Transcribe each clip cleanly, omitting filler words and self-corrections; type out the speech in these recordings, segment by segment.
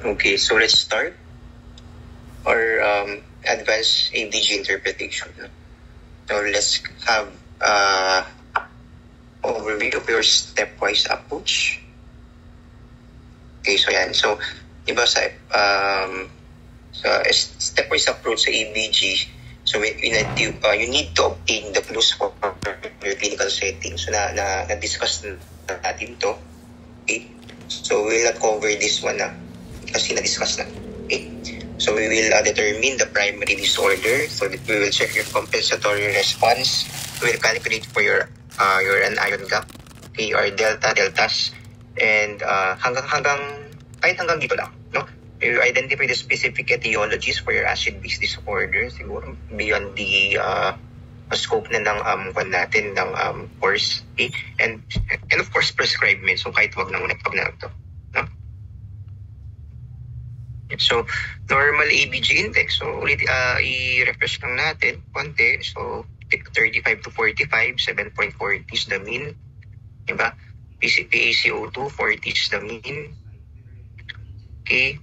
Okay, so let's start our advanced ABG interpretation. So let's have overview of your stepwise approach. Okay, so yan. So, diba sa stepwise approach sa ABG, so you need to obtain the clues for your clinical setting. So, na-discuss natin to. Okay? So, we will not cover this one kasi na-discuss na. Okay? So, we will determine the primary disorder. So, we will check your compensatory response. We will calculate for your anion gap, okay, or deltas, and hanggang dito lang, no? You identify the specific etiologies for your acid-base disorder, siguro beyond the scope na ng natin ng course, okay? And of course prescribe me, so kahit wag na to, no? So normal ABG index, so ulit i-refresh lang natin konti. So 35 to 45, 7.40 is the mean, diba? PaCO2 40 is the mean. Okay,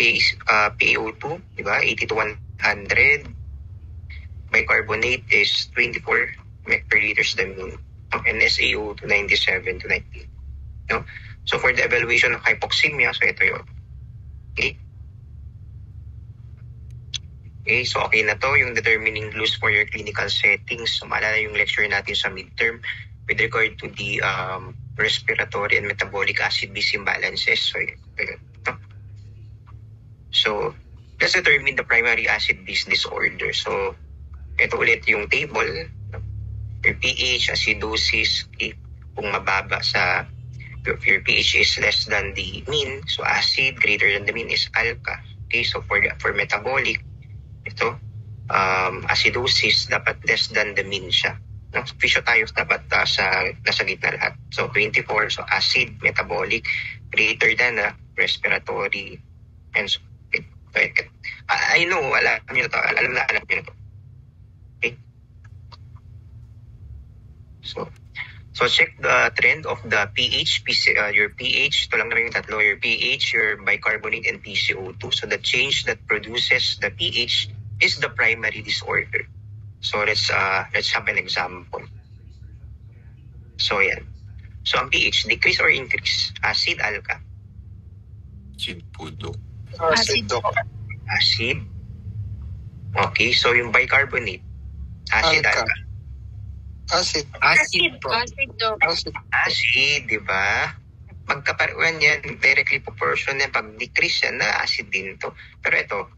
PaO2, diba? 80 to 100. Bicarbonate is 24 microliter is the mean. And SaO2 97 to 90. No? So for the evaluation of hypoxemia, so ito yun. Okay. Okay, so okay na to, yung determining clues for your clinical settings. So maalala yung lecture natin sa midterm with regard to the respiratory and metabolic acid-base imbalances. So let's determine the primary acid-base disorder. So ito ulit yung table. Your pH, acidosis, okay, kung mababa sa, if your pH is less than the mean, so acid, greater than the mean is alka. Okay, so for metabolic, ito, acidosis, dapat less than the mean siya. No? So, physiotios dapat nasa gitna lahat. So, 24, so acid, metabolic, greater than respiratory, and so, I know, alam nyo to. Okay? So check the trend of the pH, your pH, ito lang naman yung tatlo, your pH, your bicarbonate, and PCO2. So the change that produces the pH is the primary disorder. So let's have an example. So yan. So ang pH, decrease or increase? Acid, alka? Acid po, Doc. Acid. Acid. Okay, so yung bicarbonate, acid, alka? Acid. Acid po. Acid, di ba? Magkaparuan yan, directly proportional. Pag decrease yan, na acid din to. Pero ito,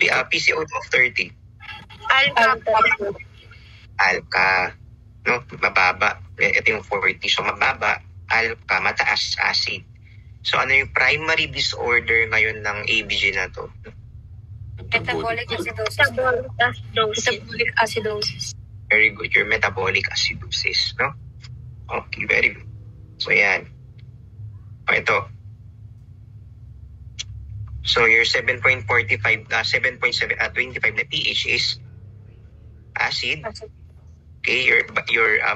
PCO2 of 30. Alka. No? Mababa. Ito yung 40. So, mababa, alka, mataas, acid. So, ano yung primary disorder ngayon ng ABG na to? Metabolic acidosis. Very good. Your metabolic acidosis, no? Okay, very good. So, yan. O, ito. So, your 7.25 na pH is acid. Okay, your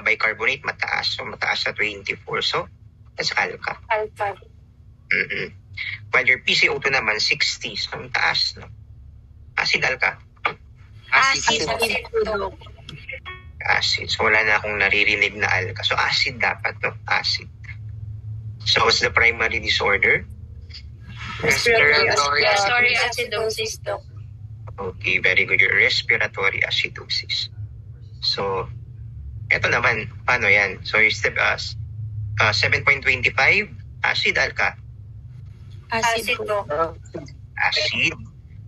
bicarbonate mataas. So, mataas sa 24. So, that's alka. While your PCO2 naman, 60. So, mataas, no? Acid, alka? Acid. So, wala na akong naririnig na alka. So, acid dapat, no? Acid. So, what's the primary disorder? Respiratory acidosis, Doc. Okay, very good. Your respiratory acidosis. So, eto naman, paano yan? So, your step 7.25, acid, alka? Acid, Doc. Acid.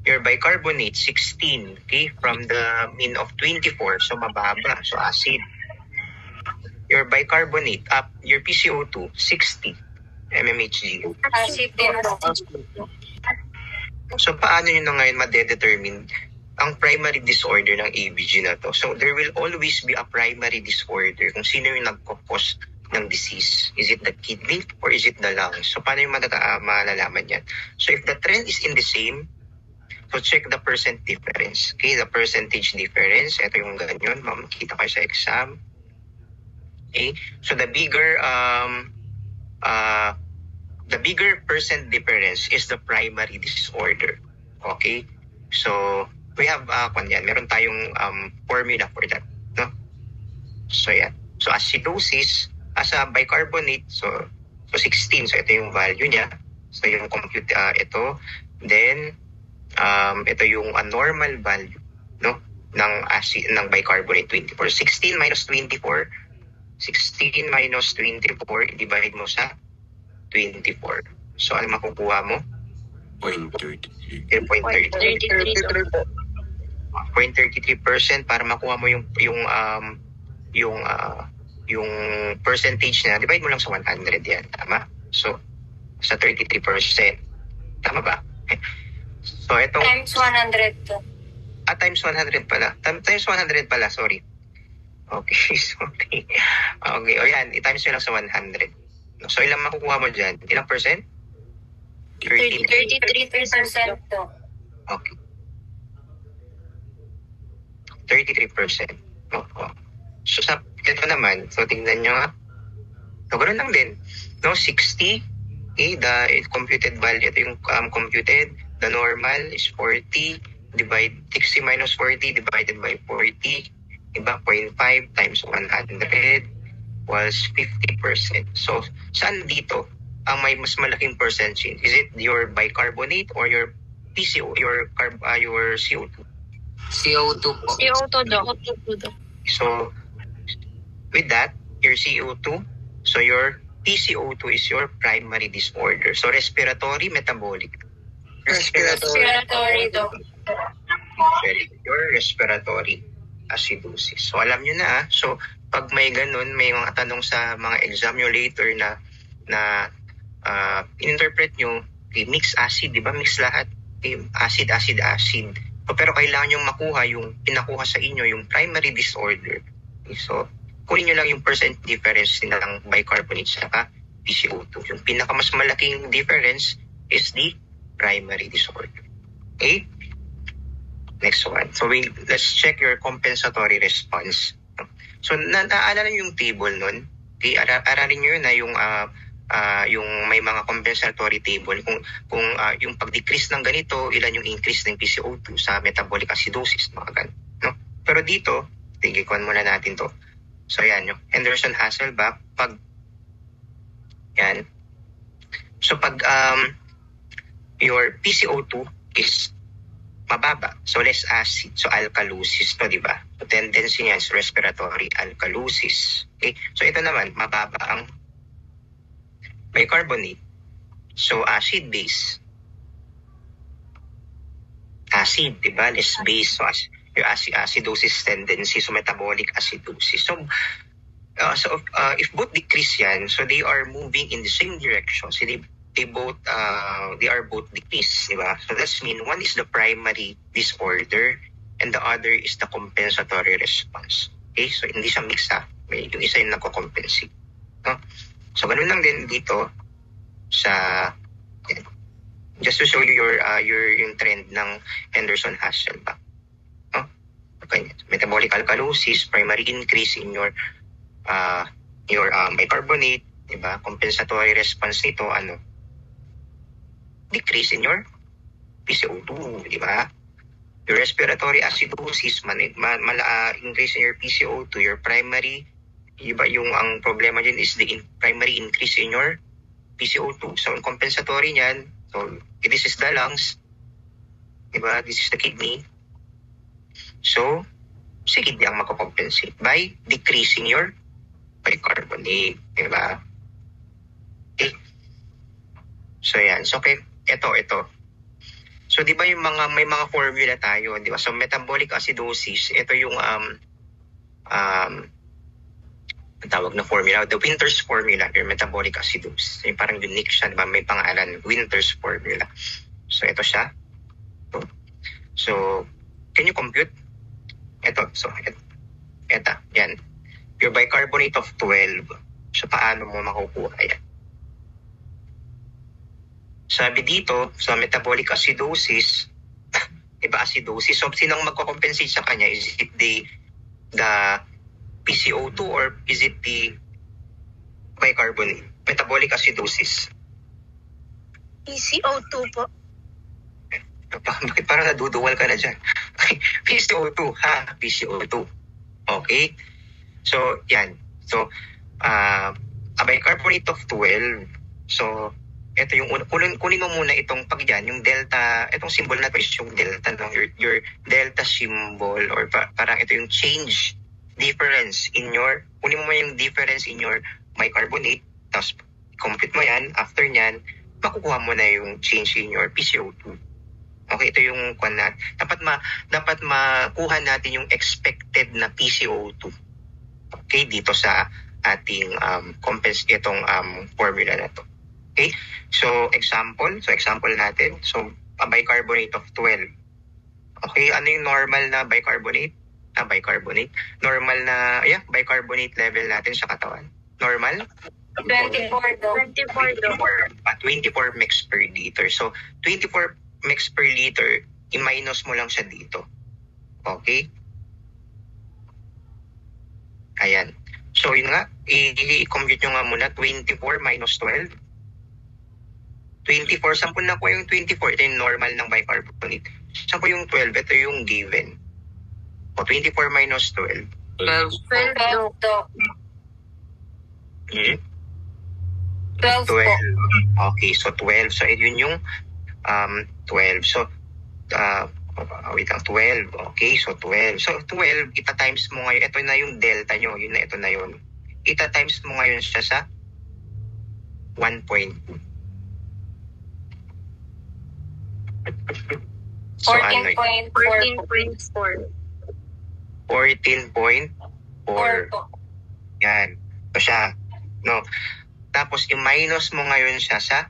Your bicarbonate, 16, okay, from the mean of 24, so mababa, so acid. Your bicarbonate, your PCO2, 60 mmHg. Acid din. So, paano nyo na ngayon ma-determine ang primary disorder ng ABG na to? So, there will always be a primary disorder kung sino yung nagkakos ng disease. Is it the kidney or is it the lungs? So, paano yung malalaman yan? So, if the trend is in the same, so check the percent difference. Okay, the percentage difference. Ito yung ganyan. Makikita kayo sa exam. Okay, so the bigger the bigger percent difference is the primary disorder. Okay? So, we have, meron tayong formula for that. No? So, yan. So, acidosis, as a bicarbonate, so 16. So, ito yung value niya. So, yung compute, ito. Then, ito yung normal value, no? ng bicarbonate, 24. 16 minus 24. 16 minus 24, divide mo sa 24. So, ano makukuha mo? 0.33. 0.33% para makuha mo yung percentage na, divide mo lang sa 100 yan. Tama? So, sa 33%. Tama ba? So, ito... Times 100 to. Times 100 pala. Times 100 pala, sorry. Okay, sorry. Okay, o yan, i-times mo lang sa 100. So, ilang makukuha mo dyan? Ilang percent? 33% to. Okay. 33%. Oo. So, sa ito naman, so tingnan nyo nga. So, ganoon lang din. No, 60. The computed value, ito yung computed. The normal is 40. Divide 60 minus 40 divided by 40. Diba? 0.5 times 100 was 50%. So, saan dito ang may mas malaking percentage? Is it your bicarbonate or your PCO, your CO2? CO2 po. CO2 do. So, with that, your CO2, so your PCO2 is your primary disorder. So, respiratory, metabolic. Respiratory do. Your respiratory acidosis. So, alam nyo na. So, pag may ganun, may mga tanong sa mga exam nyo later na in-interpret nyo, mix acid, di ba? Mix lahat. Acid. So, pero kailangan nyo makuha yung pinakuha sa inyo, yung primary disorder. So, kunin nyo lang yung percent difference ng bicarbonate sa PCO2. Yung pinakamas malaking difference is the primary disorder. Okay? Next one. So, let's check your compensatory response. So, naaalala nyo yung table nun? Okay, aralin nyo na yung may mga compensatory table. Kung yung pag-decrease ng ganito, ilan yung increase ng PCO2 sa metabolic acidosis, mga ganun. No? Pero dito, tigikuan muna natin to. So, yan, yung Henderson-Hasselbalch, yan. So, pag your PCO2 is mababa, so less acid, so alkalosis to, di ba? So, tendency niya is respiratory alkalosis. Okay? So, ito naman, mababa ang bicarbonate. So, acid-base. Acid, di ba? Less base. So, your acidosis tendency, so metabolic acidosis. So, if both decrease yan, so they are moving in the same direction. So, they are both decreased, di ba? So that's mean one is the primary disorder and the other is the compensatory response. Okay? So hindi siya mix may yung isa yung nagko-compensate. No? So ganun lang din dito sa just to show you yung trend ng Henderson-Hasselbalch. No? Okay. Metabolic alkalosis, primary increase in your bicarbonate, di ba? Compensatory response nito decrease in your PCO2, di ba? Your respiratory acidosis, increase in your PCO2, your primary, iba yung ang problema dyan is the primary increase in your PCO2. So, ang compensatory niyan, so, this is the lungs, di ba? This is the kidney. So, si kidney ang makakompensate by decreasing your bicarbonate, di ba? Okay. So, yan. So, okay. Ito. So, di ba yung may mga formula tayo, di ba? So, metabolic acidosis, ito yung tawag na formula, the Winter's formula, your metabolic acidosis. Yung parang unique siya, di ba? May pangalan, Winter's formula. So, ito siya. So, can you compute? Ito. So, ito. Yan. Your bicarbonate of 12. So, paano mo makukuha yan? Sabi dito, sa metabolic acidosis, iba acidosis, so sinong magko-compensate sa kanya? Is it the PCO2 or is it the bicarbonate? Metabolic acidosis. PCO2 po. Bakit parang naduduwal ka na dyan? PCO2, ha? PCO2. Okay? So, yan. So, a bicarbonate of 12. So, ito yung kunin mo muna itong pag yan, yung delta, itong symbol na ito is yung delta, no? Your delta symbol, or parang ito yung change, difference in your, kunin mo yung difference in your bicarbonate, tapos complete mo yan, after nyan, makukuha mo na yung change in your PCO2. Okay, ito yung kwan dapat makuha natin yung expected na PCO2. Okay, dito sa ating itong formula na to. Okay, so example natin. So, a bicarbonate of 12. Okay, ano yung normal na bicarbonate? Normal na, bicarbonate level natin sa katawan. Normal? 24 daw. 24 mix per liter. So, 24 mix per liter, i-minus mo lang siya dito. Okay? Ayan. So, yun nga, i-compute nyo nga muna, 24 minus 12. 24, saan po nakuha yung 24? Ito yung normal ng bicarbonate. Saan po yung 12? Ito yung given. O, 24 minus 12. 12 daw. 12 12. po. Okay, so 12. So, yun yung 12. So, wait lang, 12. Okay, so 12. So, 12, ita-times mo ngayon. Ito na yung delta nyo. Ito na yun. Ita-times mo ngayon siya sa 1.2. So, 14.4. 14.4. po. Yan. So, siya. No? Tapos, i-minus mo ngayon siya sa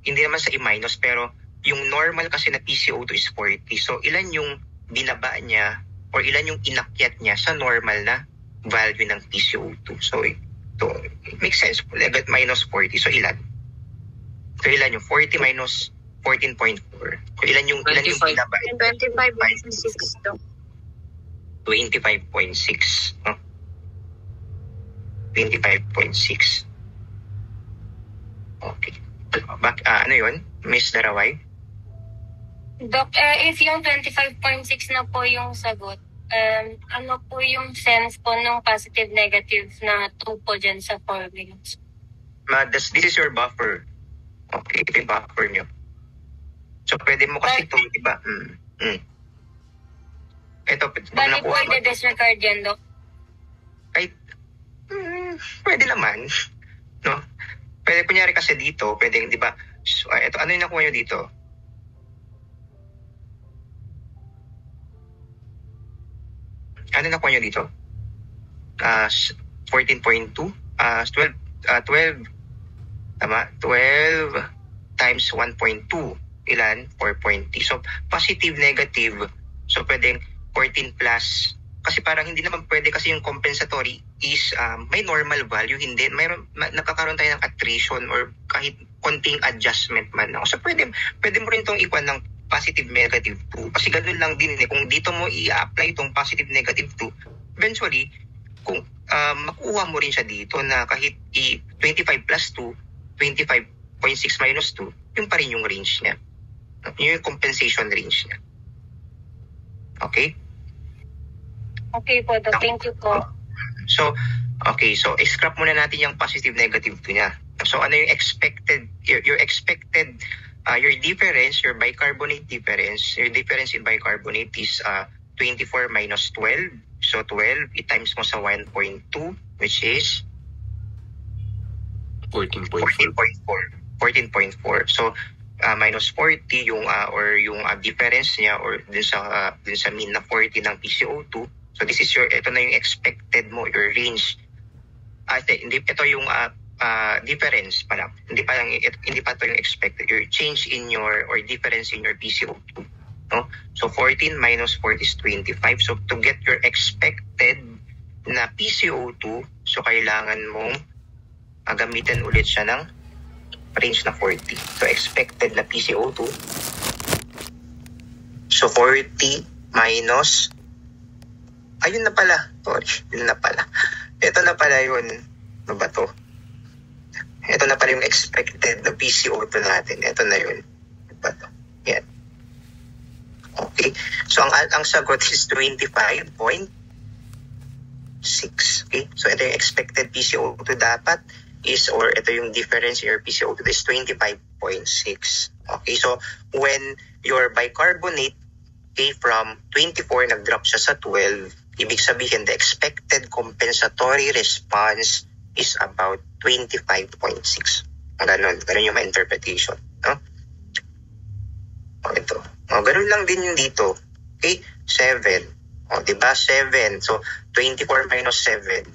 hindi naman sa i-minus, pero yung normal kasi na PCO2 is 40. So, ilan yung binaba niya or ilan yung inakyat niya sa normal na value ng PCO2. So, ito, it makes sense. Legat minus 40. So, ilan? So, ilan yung 40 minus 14.4? So, ilan yung binaba? 25.6 to. 25.6. No? 25.6. Okay. Ano yun? Miss Daraway? Doc, if yung 25.6 na po yung sagot, ano po yung sense po ng positive negative na 2 po dyan sa formulas? This is your buffer. Okay, ito yung buffer nyo. So, pwede mo kasi ito, diba? Ito, Bali po i-disregard yan, Doc? Ay, pwede naman. No? Pwede, kunyari kasi dito, pwede, di ba? So, ito, ano yung nakuha nyo dito? Ano nakuha nyo dito? 14.2? 12, tama? 12 times 1.2. Ilan? 4.3. So, positive, negative. So, pwedeng 14 plus. Kasi parang hindi naman pwede kasi yung compensatory is may normal value, hindi. Nakakaroon tayo ng attrition or kahit konting adjustment man. No? So pwede mo rin itong ikuan ng positive negative 2. Kasi ganun lang din. Kung dito mo i-apply itong positive negative 2, eventually, kung makuha mo rin siya dito na kahit 25 plus 2, 25.6 minus 2, yung pa rin yung range niya. Yung compensation range niya. Okay? Okay po, Doc. Thank you po. So, okay. So, scrap muna natin yung positive negative 2 niya. So, ano yung expected, your expected, your difference, your bicarbonate difference, your difference in bicarbonate is 24 minus 12. So, 12, i-times mo sa 1.2, which is 14.4. 14.4. So, minus 40 yung yung difference niya or dun sa mean na 40 ng PCO2. So this is ito na yung expected mo, your range. Ito yung difference pa lang. Hindi pa ito yung expected, your change in your or difference in your PCO2. No? So 14 minus 40 is 25. So to get your expected na PCO2, so kailangan mong gamitin ulit siya ng range na 40. So expected na PCO2. So 40 minus, ayun na pala. Sorry, yun na pala. Ito na pala yun. Ano ba to? Ito na pala yung expected na PCO2 natin. Ito na yun. Yan. Okay. So, ang sagot is 25.6. Okay. So, ito yung expected PCO2 dapat is, or ito yung difference in your PCO2 is 25.6. Okay. So, when your bicarbonate from 24, nag-drop siya sa 12, ibig sabihin, the expected compensatory response is about 25.6. Ganun yung ma-interpretation. No? Ito. Ganun lang din yung dito. Okay? 7. Diba? 7. So, 24 minus 7.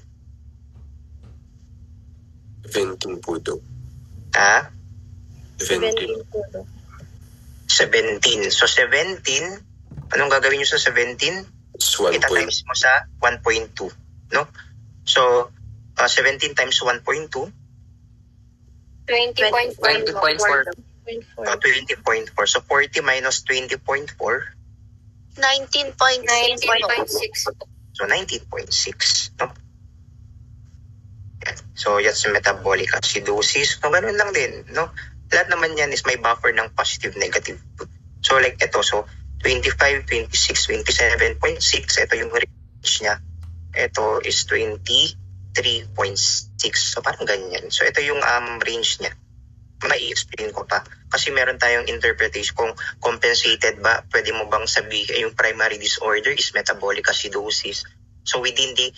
17 po daw. 17 po. 17. So, 17, anong gagawin nyo sa 17? It's 1 point. Ita-times mo sa 1.2. No? So, 17 times 1.2. 20.4. 20.4. 20.4. So, 40 minus 20.4. 19.6. 19.6 po. So, 19.6. No? Yan. So, that's metabolic acidosis. So, ganun lang din. No? Lahat naman yan is may buffer ng positive, negative. So, like ito. So, 25, 26, 27.6. Ito yung range niya. Ito is 23.6. So, parang ganyan. So, ito yung range niya. Mai-explain ko pa. Kasi meron tayong interpretation kung compensated ba, pwede mo bang sabihin yung primary disorder is metabolic acidosis. So within the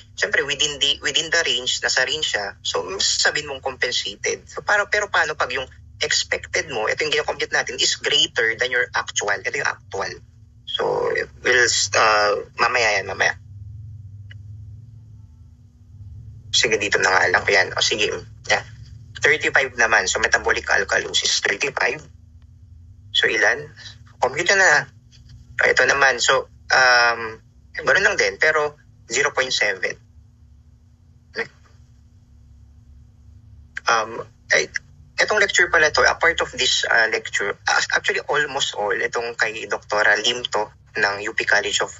range, nasa range siya, so sabihin mong compensated. So pero paano pag yung expected mo, ito yung gina-compute natin, is greater than your actual. Ito yung actual. So we'll, mamaya. Sige, dito na nga lang. Ayan, sige. Yeah. 35 naman. So, metabolic alkalosis, 35. So, ilan? Compute na. Ito naman. So, ganoon lang din. Pero, 0.7. Itong lecture pala to, a part of this lecture, actually almost all, itong kay Dr. Lim to, ng UP College of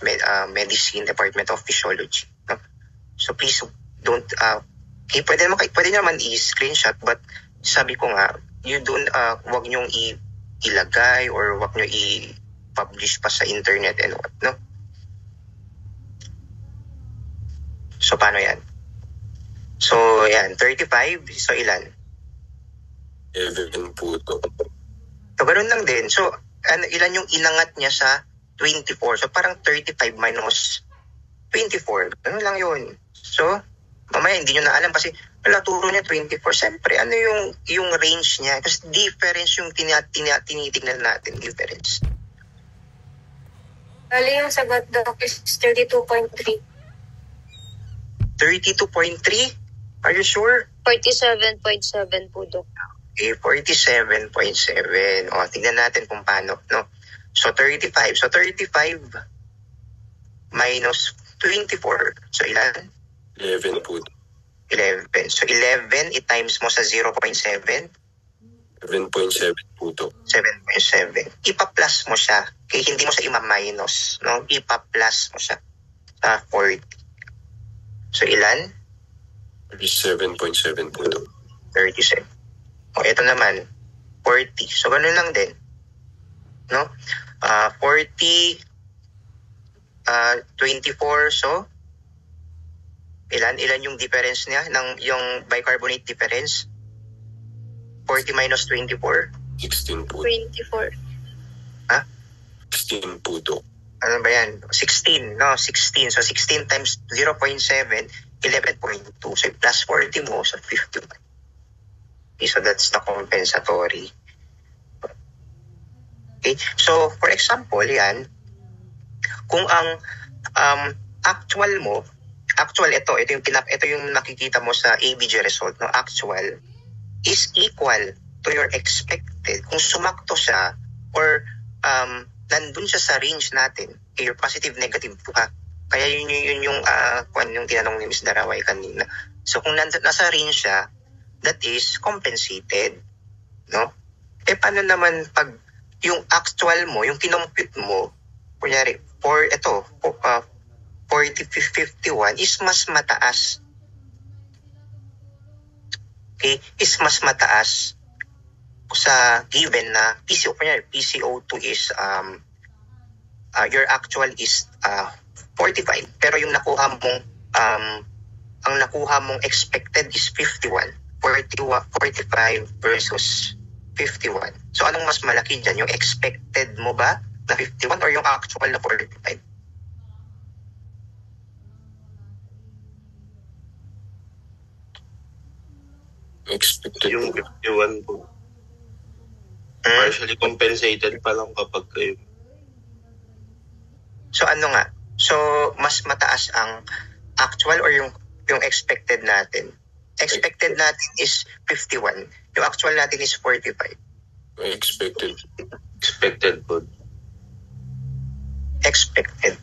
Medicine, Department of Physiology. No? So, please don't... pwede naman i-screenshot, but sabi ko nga, wag nyong ilagay or wag nyo i-publish pa sa internet and what, no? So, paano yan? So, yan, 35. So, ilan? 11 po to. So, ganun lang din. So, ilan yung inangat niya sa 24? So, parang 35 minus 24. Ganun lang yun. So, mamaya hindi nyo na alam kasi wala, turo niya 24. Siyempre, ano yung range niya? Kasi difference yung tinitignan natin. Difference. Bali yung sagot, Doc, is 32.3. 32.3? Are you sure? 47.7 po, Dok. Okay, 47.7. O, tignan natin kung paano, no? So, 35. So, 35 minus 24. So, ilan? 11 po. 11. So, 11, i-times mo sa 0.7. 7.7 po to. 7.7. Ipa-plus mo siya. Okay, hindi mo siya ima-minus. No? Ipa-plus mo siya sa 40. So, ilan? 37.7 po to. 37. O, ito naman. 40. So, ganun lang din. No? 40, 24. So, ilan yung difference niya ng yung bicarbonate difference? 40 minus 24. 16 po. 24. Ha? 16 po to. Ano ba yan? 16, no? 16. So, 16 times 0.7, 11.2. So, plus 40 mo, so 51. Okay, so that's the compensatory. Okay, so, for example, yan, kung ang actual mo, ito yung nakikita mo sa ABG result, no? Actual is equal to your expected. Kung sumakto siya or nandun siya sa range natin, your positive, negative ka. Kaya yun yung tinanong ni Ms. Daraway kanina. So kung nasa range siya, that is compensated. No? Paano naman pag yung actual mo, yung kinompute mo, kunyari, 40-51 is mas mataas. okay, is mas mataas sa given na PCO. PCO2 is your actual is 45, pero yung nakuha mong ang nakuha mong expected is 51. 45 versus 51. So anong mas malaki dyan? Yung expected mo ba na 51 or yung actual na 45? Expected Yung po. 51 po. Partially compensated pa lang kapag kayo. So ano nga? So mas mataas ang actual or yung expected natin? Expected natin is 51. Yung actual natin is 45. Expected. Expected po. Expected.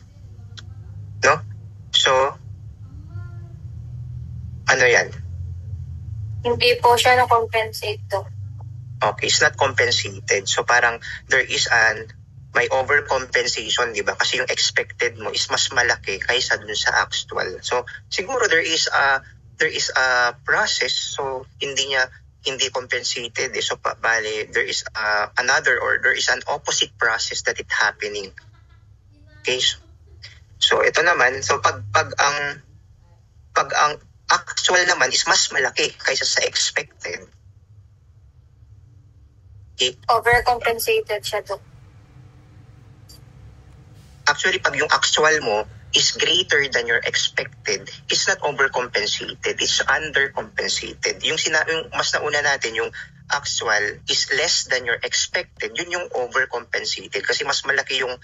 No? So, ano yan? Hindi po siya na-compensate to. Okay, it's not compensated. So parang there is may overcompensation, di ba? Kasi yung expected mo is mas malaki kaysa dun sa actual. So siguro there is a process, so hindi compensated. So bale, there is another, or there is an opposite process that it happening. Okay? So ito naman, so pag ang actual naman is mas malaki kaysa sa expected. Okay? Overcompensated siya to. Actually, pag yung actual mo is greater than your expected, it's not overcompensated, it's undercompensated. Yung mas nauna natin, yung actual is less than your expected, yun yung overcompensated. Kasi mas malaki yung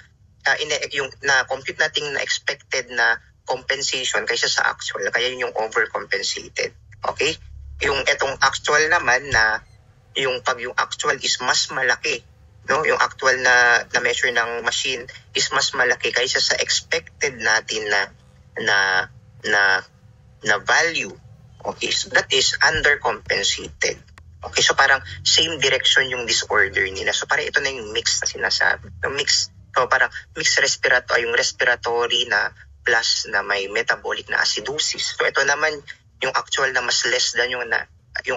na-compute natin na expected na compensation kaysa sa actual, kaya yun yung overcompensated. Okay? Yung etong actual naman na pag yung actual is mas malaki, no, yung actual na measure ng machine is mas malaki kaysa sa expected natin na value. Okay, so that is undercompensated. Okay, so parang same direction yung disorder nila. So parang ito na yung mix na sinasabi. Yung mix, so parang mixed respiratory, yung respiratory na plus na may metabolic na acidosis. So ito naman yung actual na mas less than yung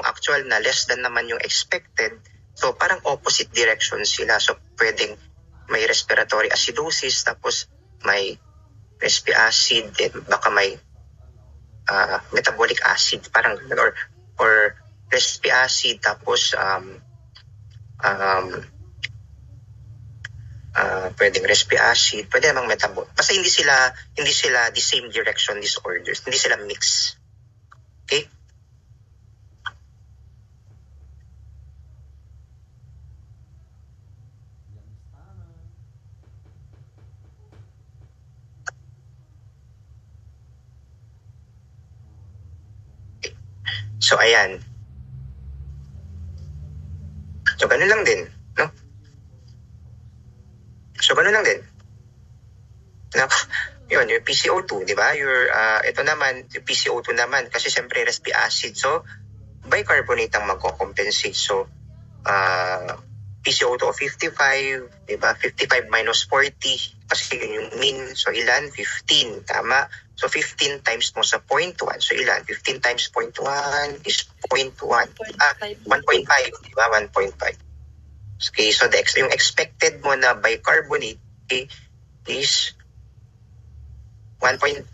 actual na less than naman yung expected. So parang opposite direction sila. So pwedeng may respiratory acidosis, tapos may respi acid, baka may metabolic acid, parang or respi acid, tapos pwedeng respi acid, pwede namang metabolic. Basta hindi sila the same direction disorders, hindi sila mix. Okay? So, ayan. So, ganun lang din. No? So, ganun lang din. No? Yun, yung PCO2, di ba? Ito naman, yung PCO2 naman, kasi siyempre respi acid. So, bicarbonate ang magko-compensate. So, PCO2 of 55, di ba? 55 minus 40, kasi yun yung mean. So, ilan? 15, tama? So, 15 times mo sa 0.1. So, ilan? 15 times 0.1 is 0.1. 1.5, di ba? 1.5. Okay, so yung expected mo na bicarbonate, okay, is 1.5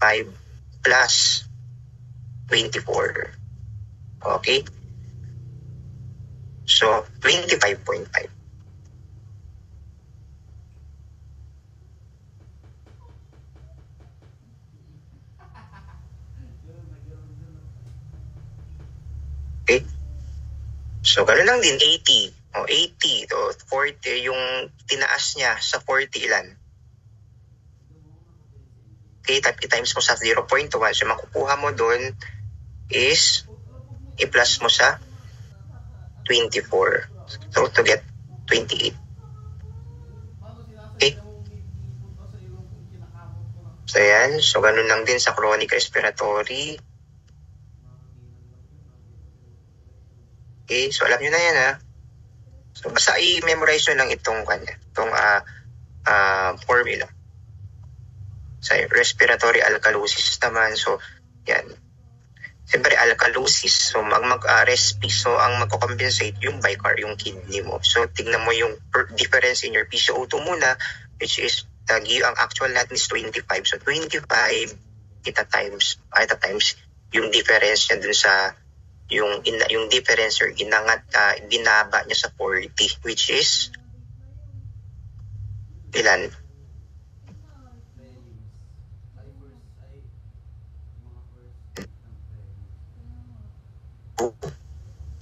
plus 24. Okay? So, 25.5. Okay? So, gano'n lang din, 80. O, 80 to 40, yung tinaas niya sa 40 ilan? Okay, times mo sa 0.1. So, makukuha mo doon is i-plus mo sa 24. So, to get 28. Okay? So, yan. So, ganun lang din sa chronic respiratory. Okay, so alam nyo na yan, ha? So, basta i-memorize nyo lang itong formula. Sa respiratory alkalosis naman, so, yan. siyempre alkalosis. So respi. So ang magko-compensate yung bicarb, yung kidney mo. So tignan mo yung difference in your PCO2 muna, which is ang actual natin is 25. So 25 kita times yung difference niya dun sa yung difference or binaba niya sa 40, which is ilan?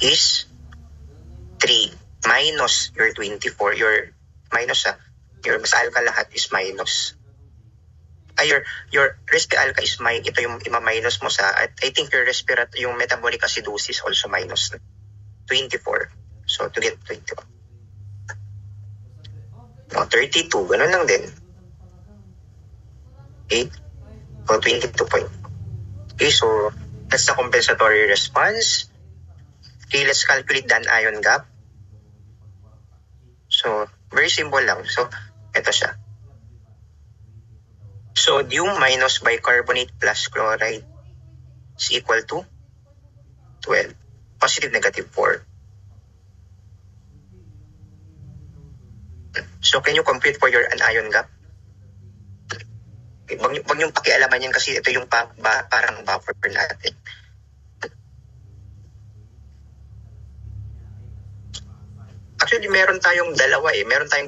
Is 3 minus your 24, your minus your mas alka lahat is minus. Your respi alka is ito yung ima-minus mo sa, I think your yung metabolic acidosis also minus 24. So to get 21. 32, ganun lang din. 8 o 22 point. Okay, so that's the compensatory response. Okay, let's calculate the anion gap. So, very simple lang. So, ito siya. Sodium minus bicarbonate plus chloride is equal to 12. Positive, negative 4. So, can you compute for your anion gap? Okay, wag niyong pakialaman yan kasi ito yung parang buffer natin. Actually, meron tayong dalawa Meron tayong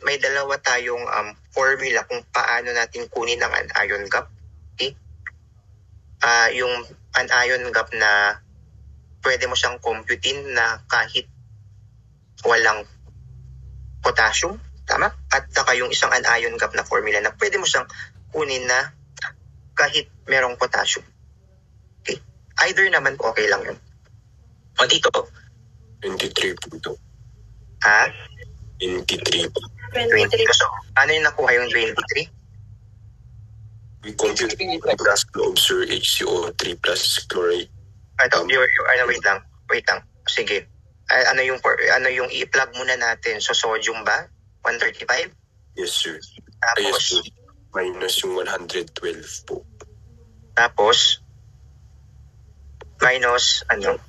may dalawa tayong formula kung paano natin kunin ang anion gap. Okay? Yung anion gap na pwede mo siyang computein na kahit walang potassium, tama? At saka yung isang anion gap na formula na pwede mo siyang kunin na kahit merong potassium. Okay? Either naman okay lang yun. O dito, 23 po ito. 23. 23. So, ano yung nakuha yung 23? We compute plus observe HCO3 plus chloride. Ito, wait lang. Sige. Ano yung i-plug muna natin? So, sodium ba? 135? Yes, sir. Tapos, yes, minus yung 112 po. Tapos, minus, 112.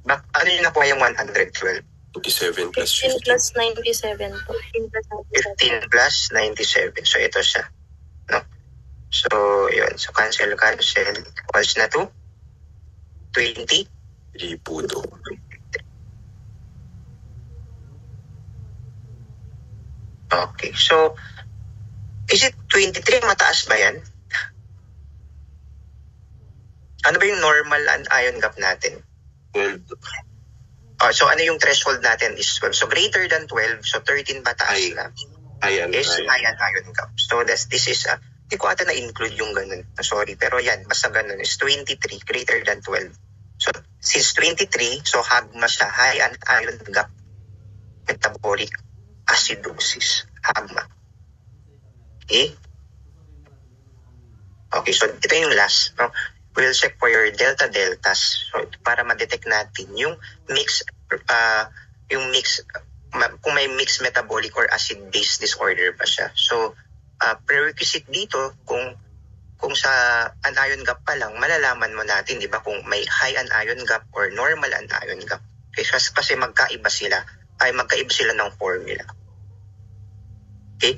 Ano yung nakuha yung 112? 27 plus 15 15. plus 97 po. 15 plus 97. So, ito siya. No? So, yun. So, cancel. Equals na to 20. 3 po ito. Okay. So, is it 23? Mataas ba yan? Ano ba yung normal anion gap natin? 12. So, ano yung threshold natin is 12. So, greater than 12. So, 13 pataas na. Ayan. Is high anion gap. So, this is hindi ko ata na-include yung ganun. Sorry. Pero yan, basta ganun is 23 greater than 12. So, since 23, so hagma siya. High anion gap. Metabolic acidosis. Hagma. Okay? Okay, so ito yung last. No? We'll check for your delta-deltas. So, para ma-detect natin yung mix, kung may mixed metabolic or acid-base disorder pa siya. So, prerequisite dito, kung sa anion gap pa lang, malalaman mo natin, di ba, kung may high anion gap or normal anion gap. Kasi magkaiba sila ng formula. Okay?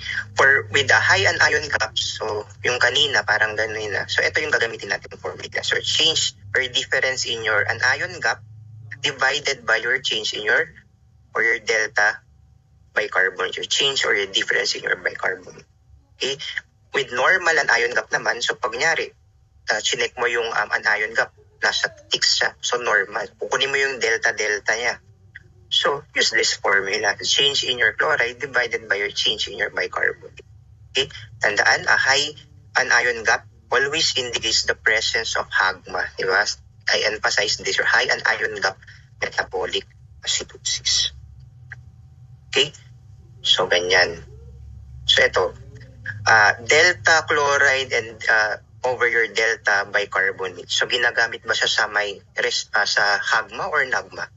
With a high anion gap, so yung kanina parang gano'n na. So ito yung gagamitin natin formula. So change or difference in your anion gap divided by your change in your delta bicarbonate. Your change or your difference in your bicarbonate. Okay? With normal anion gap naman, so pag nyari, chinek mo yung anion gap, nasa 6 siya. So normal. Kukunin mo yung delta-delta niya. So, use this formula. Change in your chloride divided by your change in your bicarbonate. Okay? Tandaan, a high anion gap always indicates the presence of hagma. Diba? I emphasize this, your high anion gap metabolic acidosis. Okay? So, ganyan. So, ito. Delta chloride and over your delta bicarbonate. So, ginagamit ba siya sa sa hagma or nagma?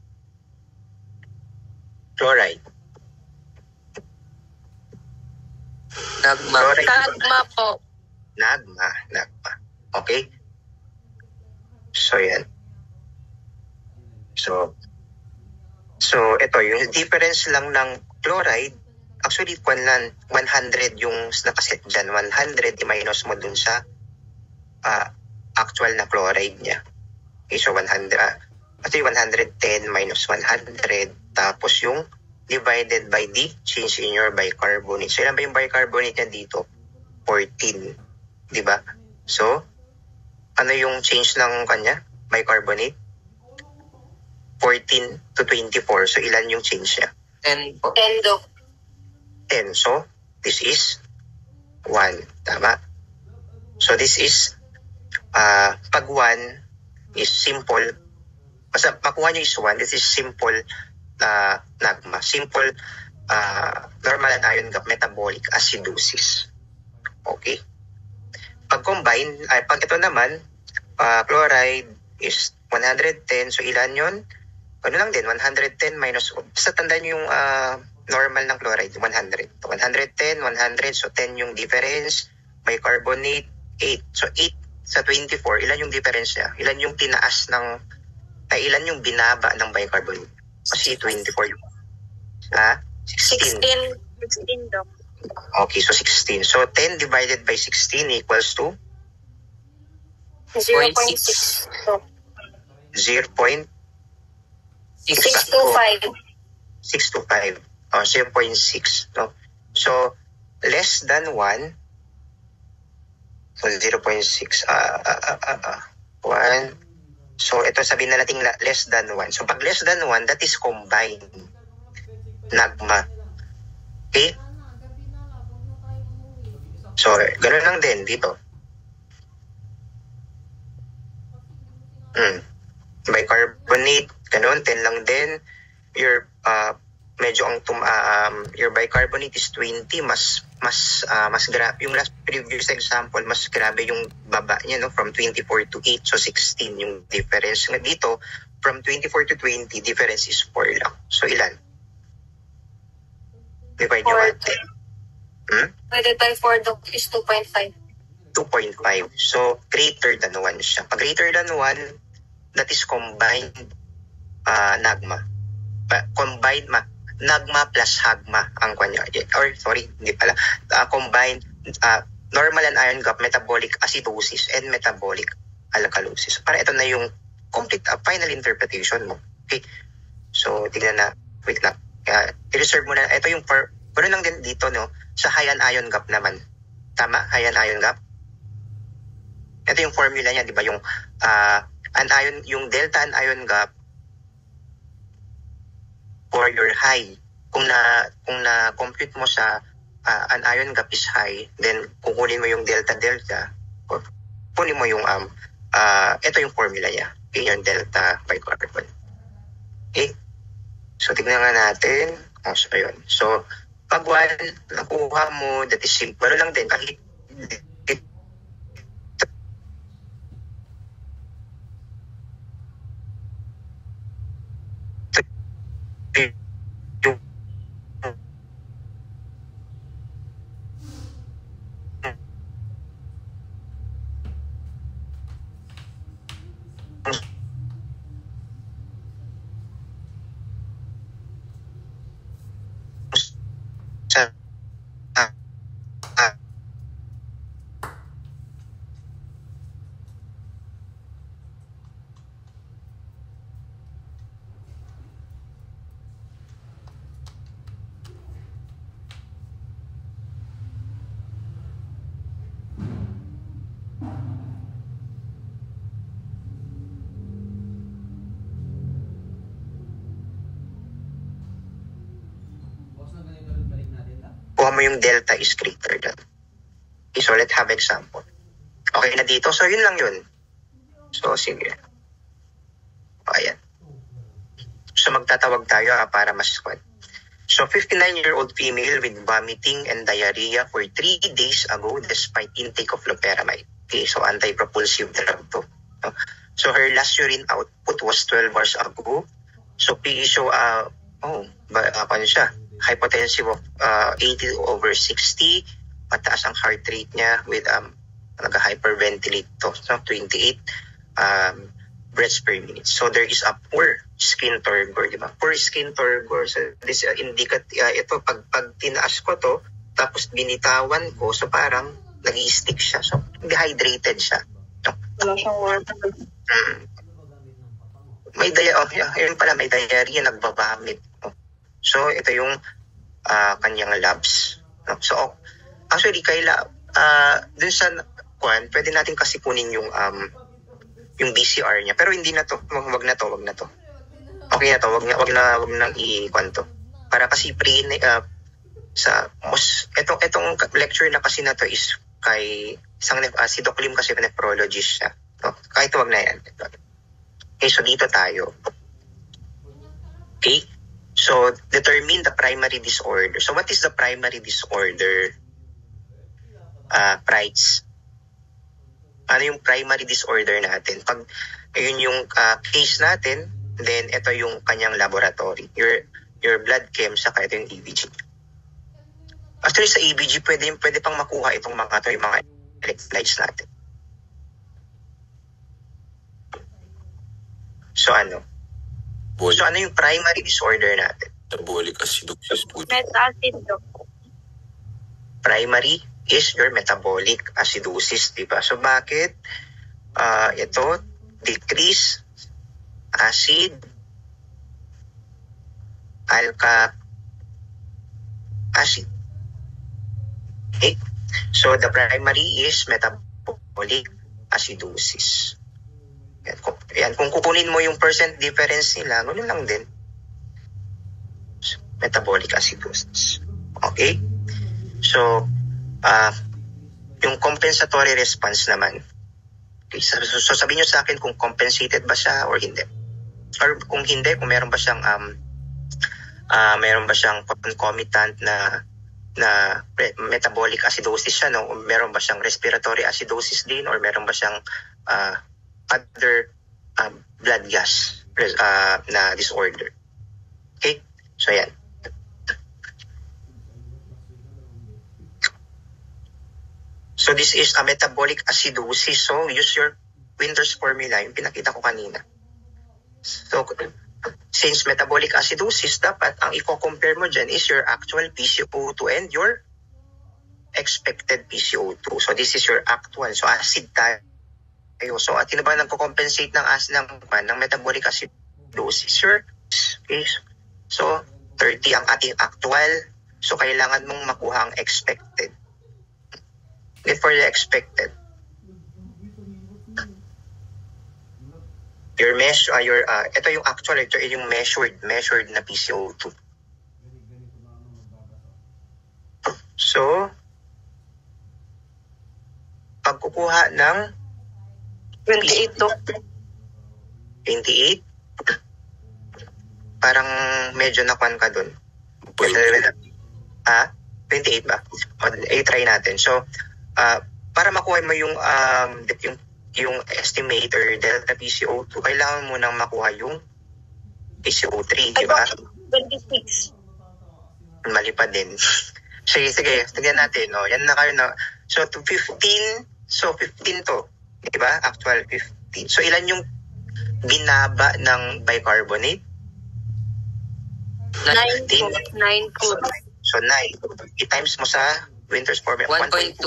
Chloride. Nagma. Chloride. Nagma po. Nagma. Okay? So, yan. So ito, yung difference lang ng chloride, actually, 100 yung nakaset dyan. 100 i-minus mo dun sa actual na chloride niya. Okay, so 110 minus 100, tapos yung divided by the change in your bicarbonate. So, ilan ba yung bicarbonate niya dito? 14. Diba? So, ano yung change ng kanya? Bicarbonate? 14 to 24. So, ilan yung change niya? 10 po. 10, Doc. 10. So, this is 1. Tama? So, this is, pag 1 is simple, basta makuha nyo is 1, this is simple nagma. Simple normal and ion gap metabolic acidosis. Okay? Pag combine, pag ito naman, chloride is 110. So, ilan yun? Ano lang din, 110 minus, basta tandaan nyo yung normal ng chloride, 100. 110, 100, so 10 yung difference. Bicarbonate, 8. So, 8 sa 24, ilan yung difference niya? Ilan yung tinaas ng, ilan yung binaba ng bicarbonate? Kasi 24 yung, 16. 16, Doc. Okay, so 16. So, 10 divided by 16 equals to 0.6, Doc. 0.625. 625. 0.6. No? So, less than 1. So, 0.6. 1. So, ito sabihin na natin less than 1. So, pag less than 1, that is combined. Nagma. Okay? So, ganun lang din dito. Bicarbonate, ganun, 10 lang din. Your medyo ang your bicarbonate is 20, mas grabe yung last previous example, mas grabe yung baba niya, no, from 24 to 8, so 16 yung difference. Dito from 24 to 20, difference is 4 lang. So ilan? Divide nyo 10. Divided by 4, Doc, is 2.5. 2.5. So greater than 1 siya. Pag greater than 1, that is combined nagma. Combined nagma plus hagma ang kanya. Or sorry, hindi pala. Combined normal and ion gap metabolic acidosis and metabolic alkalosis. Para ito na yung complete final interpretation mo. Okay? So, tignan na. Wait lang. I-reserve mo na. Ito yung ano lang din dito, no? Sa high and ion gap naman. Tama? High and ion gap. Ito yung formula niya, di ba? Yung yung delta and ion gap for your high. Kung na-compute mo sa an ion gap is high, then kukunin mo yung delta, kunin mo yung ito yung formula niya. Okay, yung delta bicarbon. Okay? So, tignan nga natin. So, ayun. So, pag 1 nakuha mo, that is simple. Ano lang din, kahit kuha mo yung delta is greater than. Okay, so let's have example. Okay na dito. So, yun lang yun. So, sige. Ayan. So, magtatawag tayo para mas squad. So, 59-year-old female with vomiting and diarrhea for 3 days ago despite intake of loperamide. Okay, so anti-propulsive drug to. So, her last urine output was 12 hours ago. So, PE ano siya? Hypotensive of 80/60, mataas ang heart rate niya with nag-hyperventilate to. So 28 breaths per minute. So there is a poor skin turgor, di ba? Poor skin turgor. So this ito pag tinaas ko to, tapos binitawan ko, so parang nag-i-stick siya. So dehydrated siya. Wala siyang water. May diarrhea, nagbabamit. So ito yung kanyang labs. So actually dun sa pwede natin kasi kunin yung BCR niya, pero hindi na to. Wag na to. Okay na to, wag na i-kuan to. Para kasi etong lecture na kasi na to is kay si Doc Lim kasi nephrologist siya. No? Kahit wag na yan. Okay, so dito tayo. Okay? So, determine the primary disorder. So, what is the primary disorder? Price. Ano yung primary disorder natin? Pag ayun yung case natin, then ito yung kanyang laboratory. Your blood chem, saka ito yung EBG. Actually, sa EBG, pwede pang makuha itong mga electrolytes natin. So, ano yung primary disorder natin? Metabolic acidosis po. Meta-acid, Doc. Primary is your metabolic acidosis, di ba? So, bakit? Ito, decrease acid, acid. Okay? So, the primary is metabolic acidosis. Yan, kung kukunin mo yung percent difference nila, ganoon lang din. Metabolic acidosis. Okay? So, yung compensatory response naman. Okay, so sabihin nyo sa akin kung compensated ba siya or hindi. Or kung hindi, kung meron ba siyang concomitant na metabolic acidosis siya, no? Meron ba siyang respiratory acidosis din, or meron ba siyang other blood gas na disorder. Okay? So, yan. So, this is a metabolic acidosis. So, use your Winter's formula, yung pinakita ko kanina. So, since metabolic acidosis, dapat ang i-compare mo dyan is your actual PCO2 and your expected PCO2. So, this is your actual. So, acid tayo. So, at sino ba nagko-compensate ng metabolic acidosis? Sure. Okay. So, 30 ang ating actual. So, kailangan mong makuha ang expected. For the expected. Ito yung actual, ito yung measured na PCO2. So, pagkukuha ng 28, Doc. 28, parang medyo nakuan ka dun. 28 ba? I-try natin. So, para makuha mo yung estimate or delta PCO2, kailangan mo nang makuha yung PCO3, di ba? 26. Mali pa din. Sige, tignan natin. No? Yan na kayo na. So, 15 to. Di ba? Actual 15. So, ilan yung binaba ng bicarbonate? 9 po. So, 9. I-times mo sa Winter's formula. 1.2.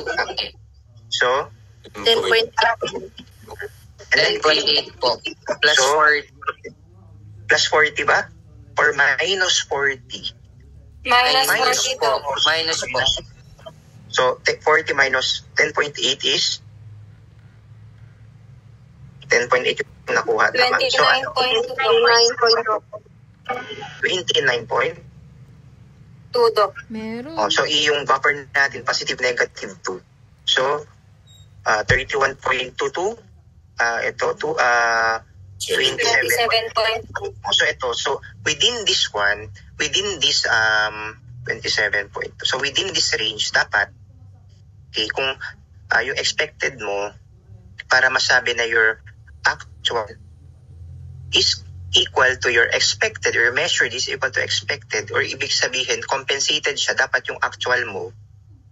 So, 10.8. 10.8 po. Plus So, 4. plus 40 ba? Or minus 40? Minus Minus 40 po. to. Minus po. So, 40 minus 10.8 is 10.8 yung nakuha naman. So, 29.2. 2, Doc. Meron. So, yung buffer natin, positive, negative 2. So, 31.22. Ito, 27. 27.2. So within this 27.2. So, within this range, dapat, okay, kung yung expected mo, para masabi na your actual is equal to your expected, or measured is equal to expected, or ibig sabihin, compensated siya, dapat yung actual mo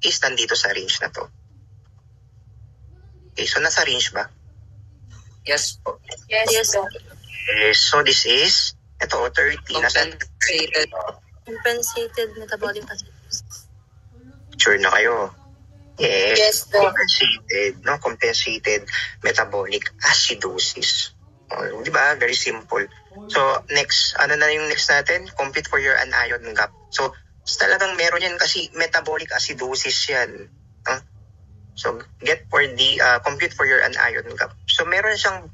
is nandito sa range na to. Okay, so nasa range ba? Yes po. Yes, sir. Yes, so this is, ito, 30. Nasa Compensated. Compensated metabolic acidosis. sure na kayo. Yes, Yes, sir. compensated metabolic acidosis. Di ba? Very simple. So, next, ano na yung next natin? Compute for your anion gap. So, talagang meron yan kasi metabolic acidosis yan. So, compute for your anion gap. So, meron siyang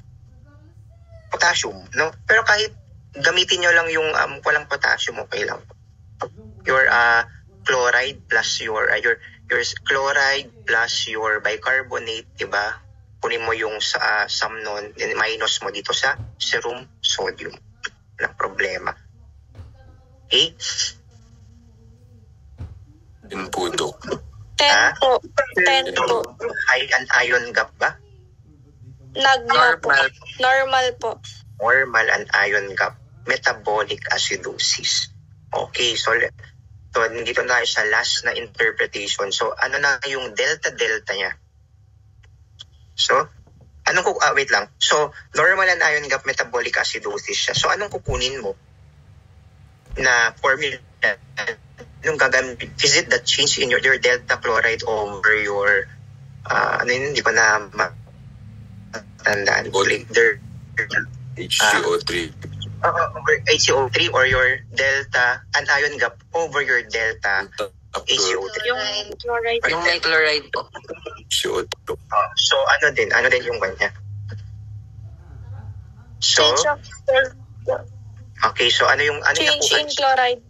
potassium, no? Pero kahit gamitin nyo lang yung walang potassium, okay lang. Your chloride plus your chloride plus your bicarbonate, diba? Kunin mo yung sum nun, minus mo dito sa serum sodium. Walang problema. Okay? Yun po, Dok. 10 po. 10 po. High anion gap ba? Nagma po. Normal po. Normal anion gap. Metabolic acidosis. Okay, so dito na tayo sa last na interpretation. So, ano na yung delta-delta niya? So, wait lang. So, normal anion gap metabolic acidosis siya. So, anong kukunin mo na formula? Anong gagamit? Is it the change in your delta chloride over your, hindi ko na matandaan. HCO3. Over HCO3 or your delta anion gap over your delta HCO3. Yung chloride. Yung may chloride po. HCO2. So ano din yung kanya? So okay, so ano yung change in chloride.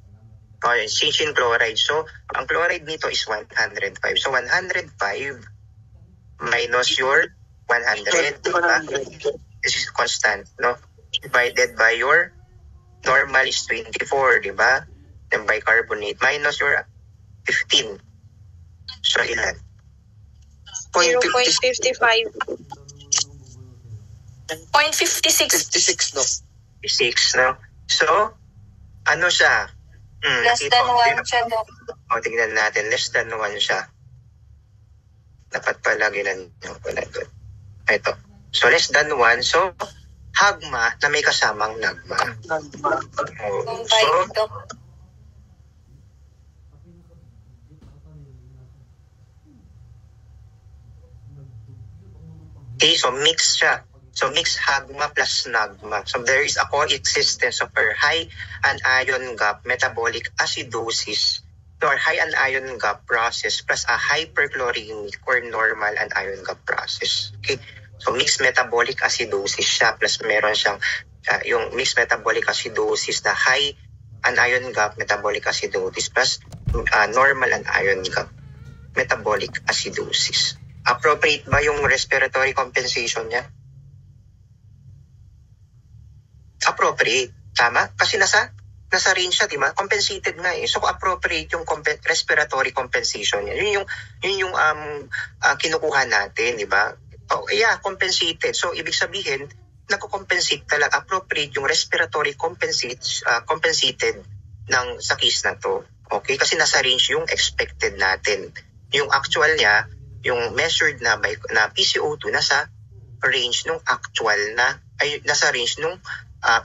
Okay, change in chloride. So ang chloride nito is 105. So 105 minus your 100, diba? This is constant, no? Divided by your normal is 24, di ba? Then bicarbonate minus your 15. So, ilan? 0.55. 0.56. 56, no? 6, no? So, ano siya? Less than 1 siya, Dok. Tingnan natin. Less than 1 siya. Dapat pala ginan nyo pala doon. Ito. So, less than 1. So, hagma na may kasamang nagma. Kung So, 5, Dok. okay, so mix siya. So mix hagma plus nagma. So there is a coexistence of a high anion gap metabolic acidosis or high anion gap process plus a hyperchloremic or normal anion gap process. Okay. So, mixed metabolic acidosis siya plus meron siyang yung mixed metabolic acidosis na high anion gap metabolic acidosis plus normal anion gap metabolic acidosis. Appropriate ba yung respiratory compensation niya? Appropriate. Tama? Kasi nasa range siya, di ba? Compensated nga eh. So, appropriate yung respiratory compensation niya. Yun yung kinukuha natin, di ba? Oh, yeah, compensated. So, ibig sabihin, nako-compensate talaga, appropriate yung respiratory compensated sa case na to. Okay? Kasi nasa range yung expected natin. Yung actual niya, yung measured na PCO2, nasa range nung actual nasa range nung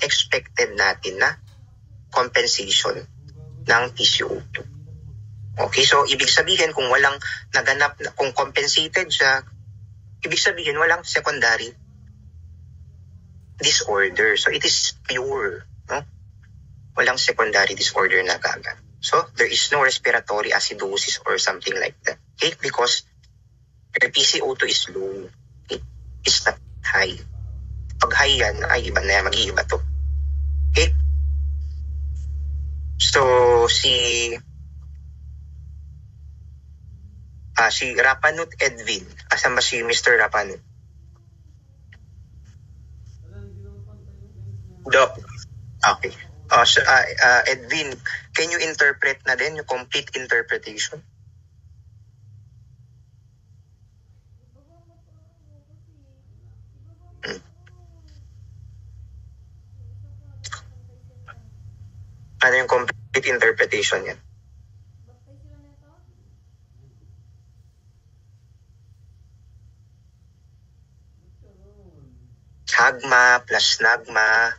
expected natin na compensation ng PCO2. Okay? So, ibig sabihin, kung walang naganap, kung compensated siya, ibig sabihin, walang secondary disorder. So, it is pure. No? Walang secondary disorder na gaga. So, there is no respiratory acidosis or something like that. Okay? Because your PCO2 is low. Okay? It's not high. Pag high yan, ay iba na yan. Mag-iiba to. Okay? So, si Rapanut Edwin. Asan ba si Mr. Rapanut? Doc. Okay. So, Edwin, can you interpret na din yung complete interpretation? Ano yung complete interpretation yan? magma plus nagma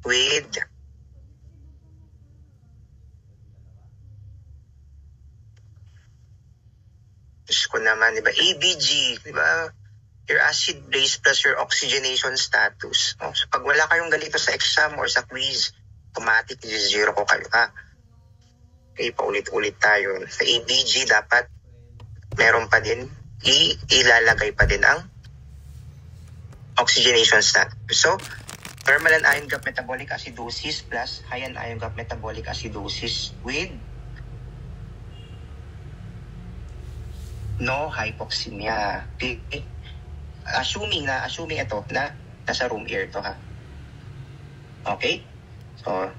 with Diyos ko naman, di ba? ABG, di ba? Your acid base plus your oxygenation status. Oh, so pag wala kayong ganito sa exam or sa quiz, automatic zero ko kayo, ha? Okay, paulit-ulit tayo. Sa ABG, dapat meron pa din, ilalagay pa din ang oxygenation status. So, thermal and ion gap metabolic acidosis plus high and ion gap metabolic acidosis with no hypoxemia. Okay? Assuming ito na nasa room air to, ha. Okay? So,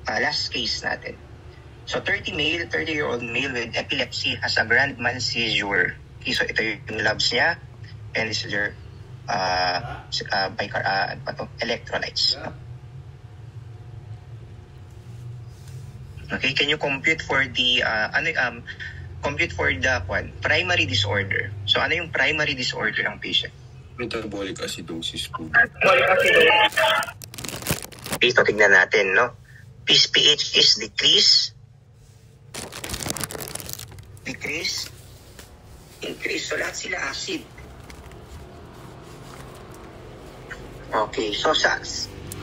last case natin. So, 30-year-old male with epilepsy has a grand mal seizure. Okay, so ito yung labs niya. And this is your electrolytes. Okay, can you compute for the primary disorder? So ano yung primary disorder ng patient? Metabolic acidosis po. Okay, so tignan natin, no? His pH is decrease, increase. So lahat sila acid. Okay, so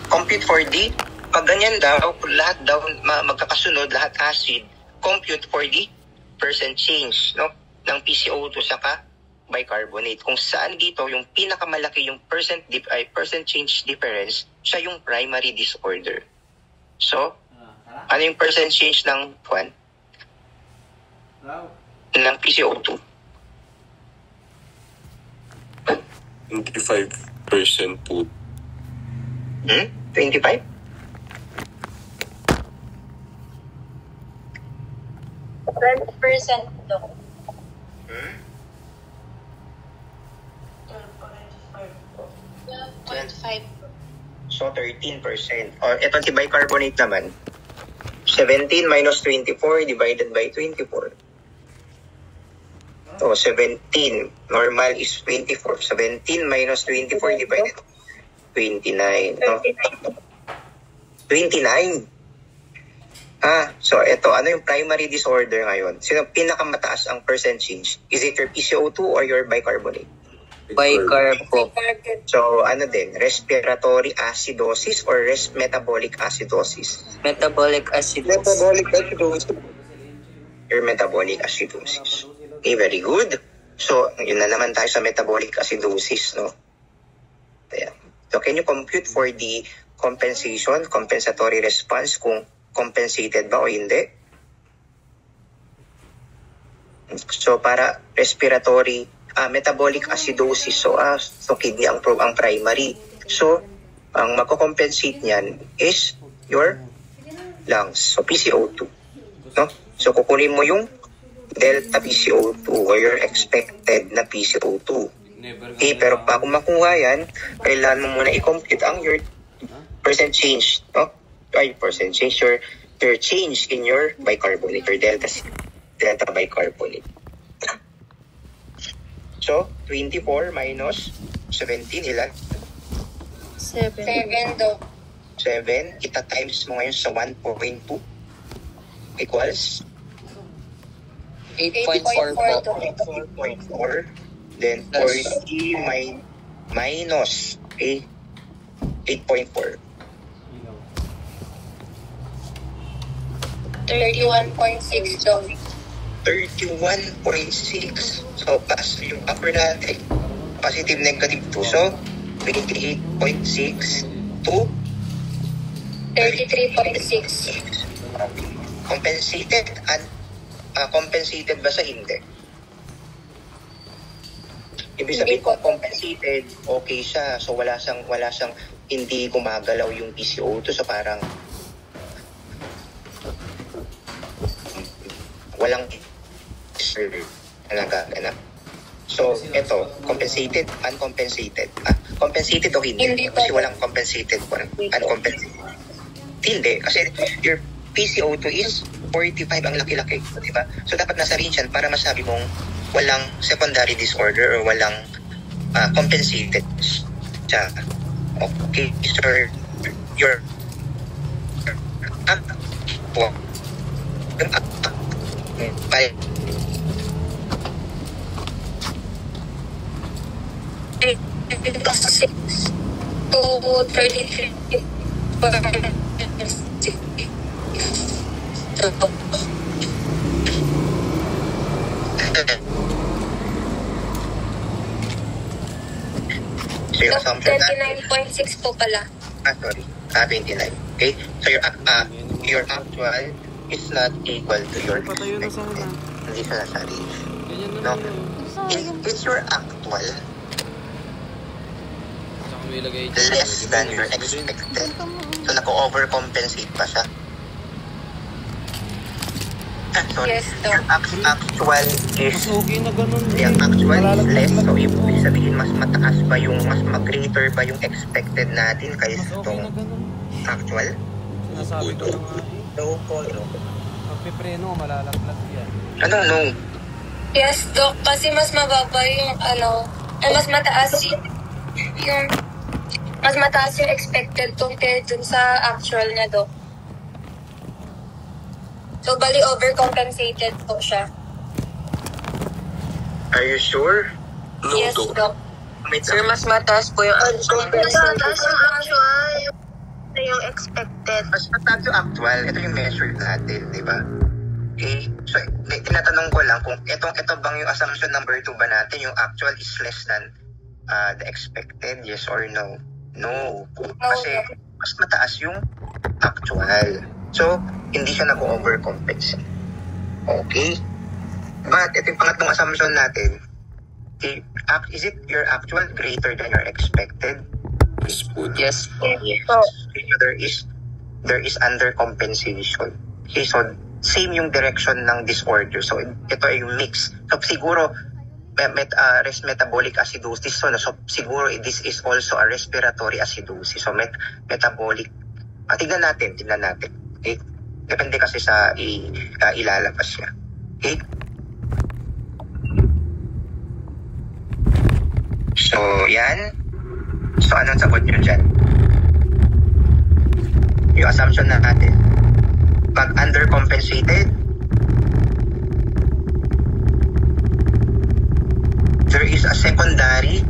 compute for the, pag ganyan daw, lahat daw magkakasunod, lahat acid, compute for the percent change, no, ng PCO2 saka bicarbonate. Kung saan dito, yung pinakamalaki yung percent change difference, siya yung primary disorder. So, ano yung percent change ng ng PCO2? 25% po. 25? %, Doc. Hmm? 12.5. So, 13%. O, ito si bicarbonate naman. 17 minus 24 divided by 24. So, 17. Normal is 24. 17 minus 24 divided by 29. No? 29. So ito, ano yung primary disorder ngayon? Sino pinakamataas ang percent change? Is it your PCO2 or your bicarbonate? Bicarb po. So ano din, respiratory acidosis or metabolic acidosis? Metabolic acidosis. Metabolic acidosis. Your metabolic acidosis. Okay, very good. So, yun na naman tayo sa metabolic acidosis, no? Ayan. So, can you compute for the compensatory response kung compensated ba o hindi? So, para respiratory, metabolic acidosis, so kidney ang primary. So, ang magko-compensate niyan is your lungs, so PCO2. No? So, kukunin mo yung delta PCO2 or your expected na PCO2. Okay, pero bago makuha yan, kailangan mo muna i-compute ang your percent change, no? Percent change, your change in your bicarbonate or delta bicarbonate. So, 24 minus 17, ilan? 7. 7 daw. 7, ita-times mo ngayon sa 1.2 equals 8.4 po. 4.4. Then 40 minus 8.4. 31.6 daw. 31.6. So, pass yung upper natin. Positive, negative 2. So, 28.6 to 33.6. Compensated and compensated ba sa hindi? Ibig sabihin kung compensated, okay siya. So wala siyang hindi gumagalaw yung PCO2, so parang walang nagaganap. So ito, compensated, uncompensated. Compensated o hindi? Kasi walang compensated, uncompensated. Hindi, kasi your PCO2 is 45, ang laki-laki, di ba? So dapat nasa range yan para masabi mong walang secondary disorder or walang compensated. siya. Okay, sir, your to 33. So your assumption na 29.6 po pala. sorry, 29. Okay? So your actual is not equal to your expected. Hindi siya nasa range. No? Is your actual less than your expected? So nako-overcompensate pa siya. Sorry. Yes, Your actual is Okay na ganun. yung actual is less. So ibig sabihin mas mataas pa yung mas mag-greater pa yung expected natin kaysa Mas okay itong na ganun. actual. Sinasabi ko na nga eh. No po, no. Magpipreno, malalaglag yan. Ano, no? Yes, Doc. Kasi mas mababa yung mas mataas yung expected compared dun sa actual na, Doc. So, bali overcompensated po siya. Are you sure? Yes, Doc. Sir, mas mataas po yung actual yung expected. Mas mataas yung actual. Ito yung measure natin, di ba? Okay? So, tinatanong ko lang kung ito bang yung assumption number 2 ba natin, yung actual is less than the expected, yes or no? No. Kasi mas mataas yung actual. So, hindi siya nag-overcompensate. Okay? But, ito yung pangatlong assumption natin. Okay, is it your actual greater than your expected? Yes po. Yes po. Yes. So, there is undercompensation. Okay, so same yung direction ng disorder. So, ito ay yung mix. So, siguro, rest metabolic acidosis. So, siguro, this is also a respiratory acidosis. So, metabolic. Tignan natin. Okay? Depende kasi sa ilalabas niya. Okay? So, yan. So, anong sagot nyo dyan? Yung assumption na natin. Pag undercompensated, there is a secondary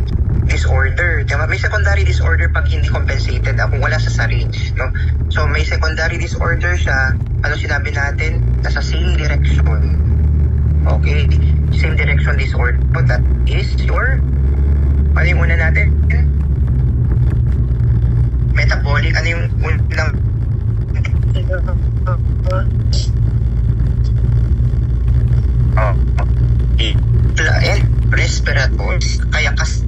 disorder. Diba? May secondary disorder pag hindi compensated, kung wala sa range. No? So, may secondary disorder siya. Ano sinabi natin? Nasa same direction. Okay? Same direction disorder. That is your... Ano yung una natin? Metabolic. Ano yung unang? Respiratory. Kaya kasi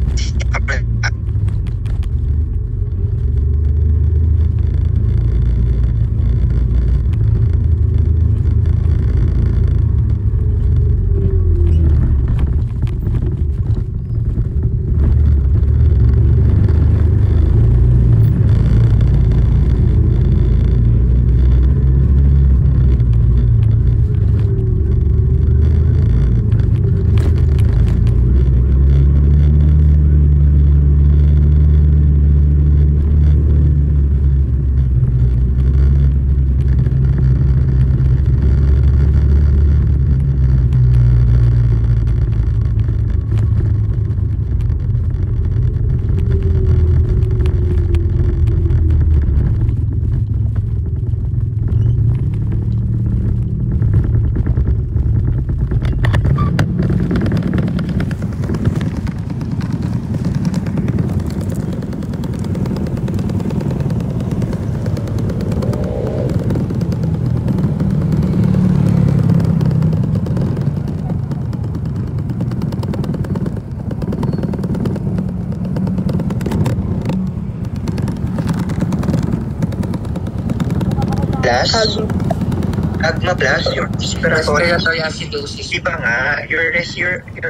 Agma plus your respiratory acidosis. Diba nga, your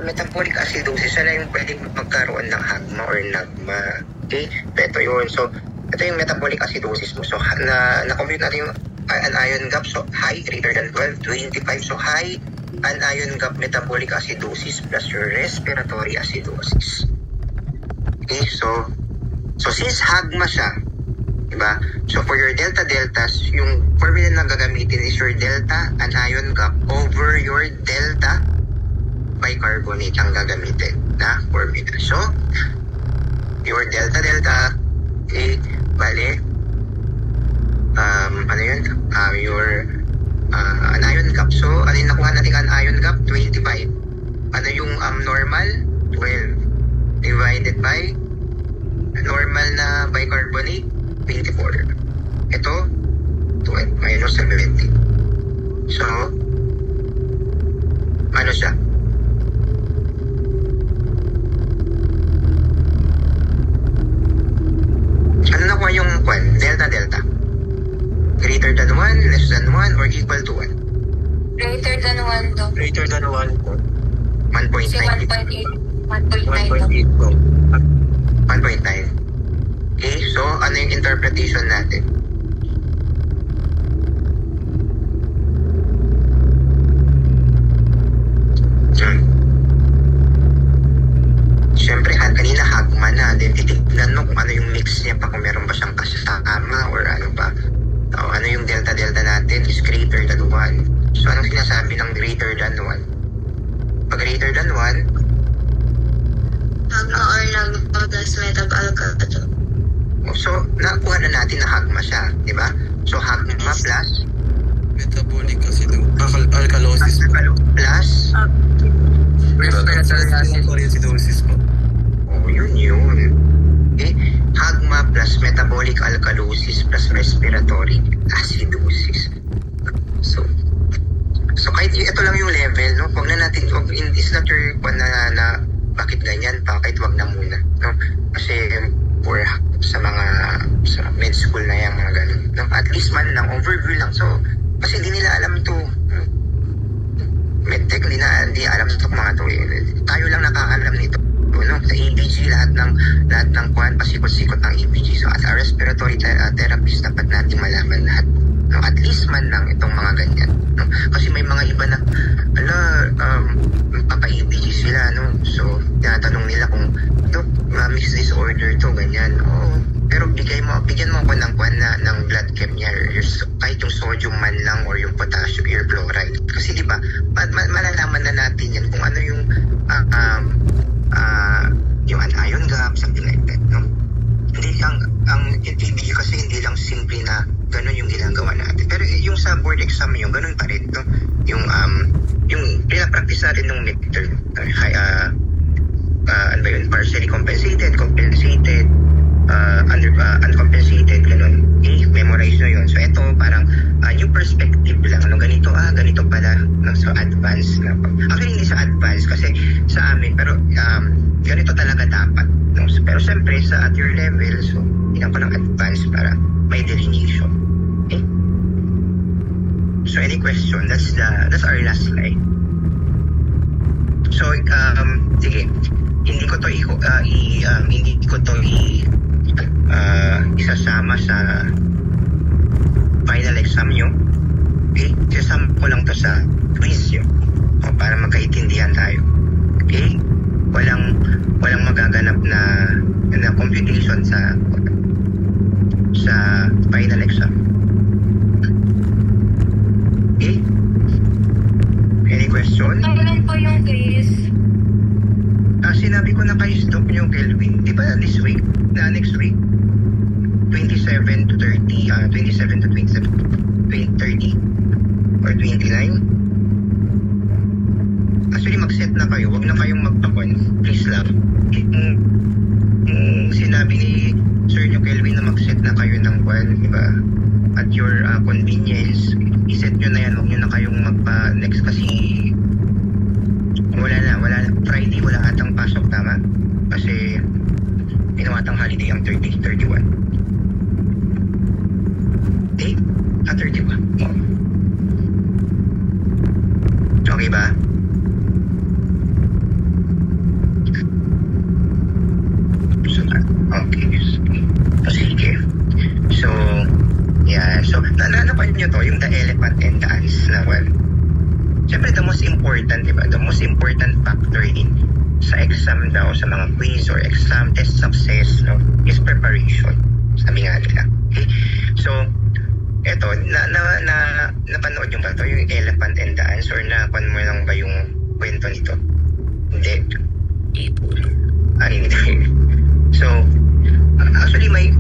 metabolic acidosis, na yung pwedeng magkaroon ng hagma or nagma. Okay? Ito yun. So, ito yung metabolic acidosis mo. So, na-compute natin yung anion gap. So, high, greater than 12, 25. So, high anion gap metabolic acidosis plus your respiratory acidosis. Okay? So, So since hagma siya, diba? So for your delta-deltas, yung formula na gagamitin is your delta anion gap over your delta bicarbonate ang gagamitin na formula. So, your delta-delta, bale, ano yun? Your anion gap. So, ano yung nakuha natin anion gap? 25. Ano yung normal? 12. Divided by normal na bicarbonate? 24. Ito, 12 minus 70. So, ano siya? Ano nakuha yung delta-delta? Greater than 1, less than 1, or equal to 1? Greater than 1 to. Greater than 1 po. 1.9. Kasi 1.8. 1.8 po. 1.9. Okay, so ano yung interpretation natin? Siyempre, kanina hagma na. Then titignan mo kung ano yung mix niya pa, kung meron ba siyang kasama or ano ba. So, ano yung delta-delta natin is greater than 1. So, anong sinasabi ng greater than 1? Pag greater than 1, Hagma or lagma plus metab alkato. so, nakuha na natin na hagma siya, di ba? So, hagma plus Metabolic acidosis po. plus Respiratory acidosis po. oh, yun. Okay? Hagma plus metabolic alkalosis plus respiratory acidosis. So kahit ito lang yung level, no? Huwag na natin, it's not your na bakit ganyan pa, kahit wag na muna, no? Kasi for sa med school na yung mga ganun, no? At least man lang, overview lang. So, kasi di nila alam to. Medtech, di alam ito mga to. Tayo lang nakakalam nito. No? Sa EBG, lahat ng kuhan, pasikot-sikot ng EBG. So, as a respiratory therapist, dapat natin malaman lahat. No? At least man lang itong mga ganyan. No? Kasi may mga iba na, papa-EBG sila. No? So, tinatanong nila kung, mix disorder to, ganyan. Oh, pero bigyan mo ako ng blood chem niya, kahit yung sodium man lang or yung potassium, your chloride. Kasi di ba, malalaman na natin yan kung ano yung anion gap, something like that, no? Hindi ang EBG kasi hindi lang simple na ganun yung ginagawa natin. Pero yung sa board exam yung ganun pa rin, no? Yung pinapractice natin nung midterm, ano ba yun, partially compensated, uncompensated, ganun. Memorize na yun. So, ito, parang new perspective lang. Ganito pala. So, advanced na. Actually, hindi sa advanced kasi sa amin, pero ganito talaga dapat. No? So, pero siyempre, at your level, so, hinang ko ng advanced para may delineation. Okay? So, any question? That's our last slide. So, sige. Hindi ko to isasama sa final exam nyo. Okay? Isasama ko lang to sa quiz nyo. O, para magkaintindihan tayo. Okay? Walang magaganap na computation sa final exam. Okay? Any question? Tanggalan po yung quiz. Sinabi ko na kay Stop yung Kelvin. Di ba this week? Next week? 27 to 30 or 29. Actually, mag-set na kayo. Huwag na kayong magpakon. Please lang. Sinabi ni Sir Nyo Kelvin na mag-set na kayo ng kwan, diba? At your convenience. I-set nyo na yan. Huwag nyo na kayong magpa-next kasi wala na. Friday, wala atang pasok, tama? Kasi pinawatang holiday ang 30, 31. Okay? 31. Okay ba? Okay. Sige. So, yeah. So, napan nyo to, yung the elephant and the ants na one. Siyempre, the most important, diba? The most important factor in sa exam daw, sa mga quiz or exam test success, no, is preparation. Sabi nga nila. Okay? So, eto, napanood yung ba ito? Yung Elephant and the Ants? Or napan mo lang ba yung kwento nito? Hindi. Hindi. So, actually, may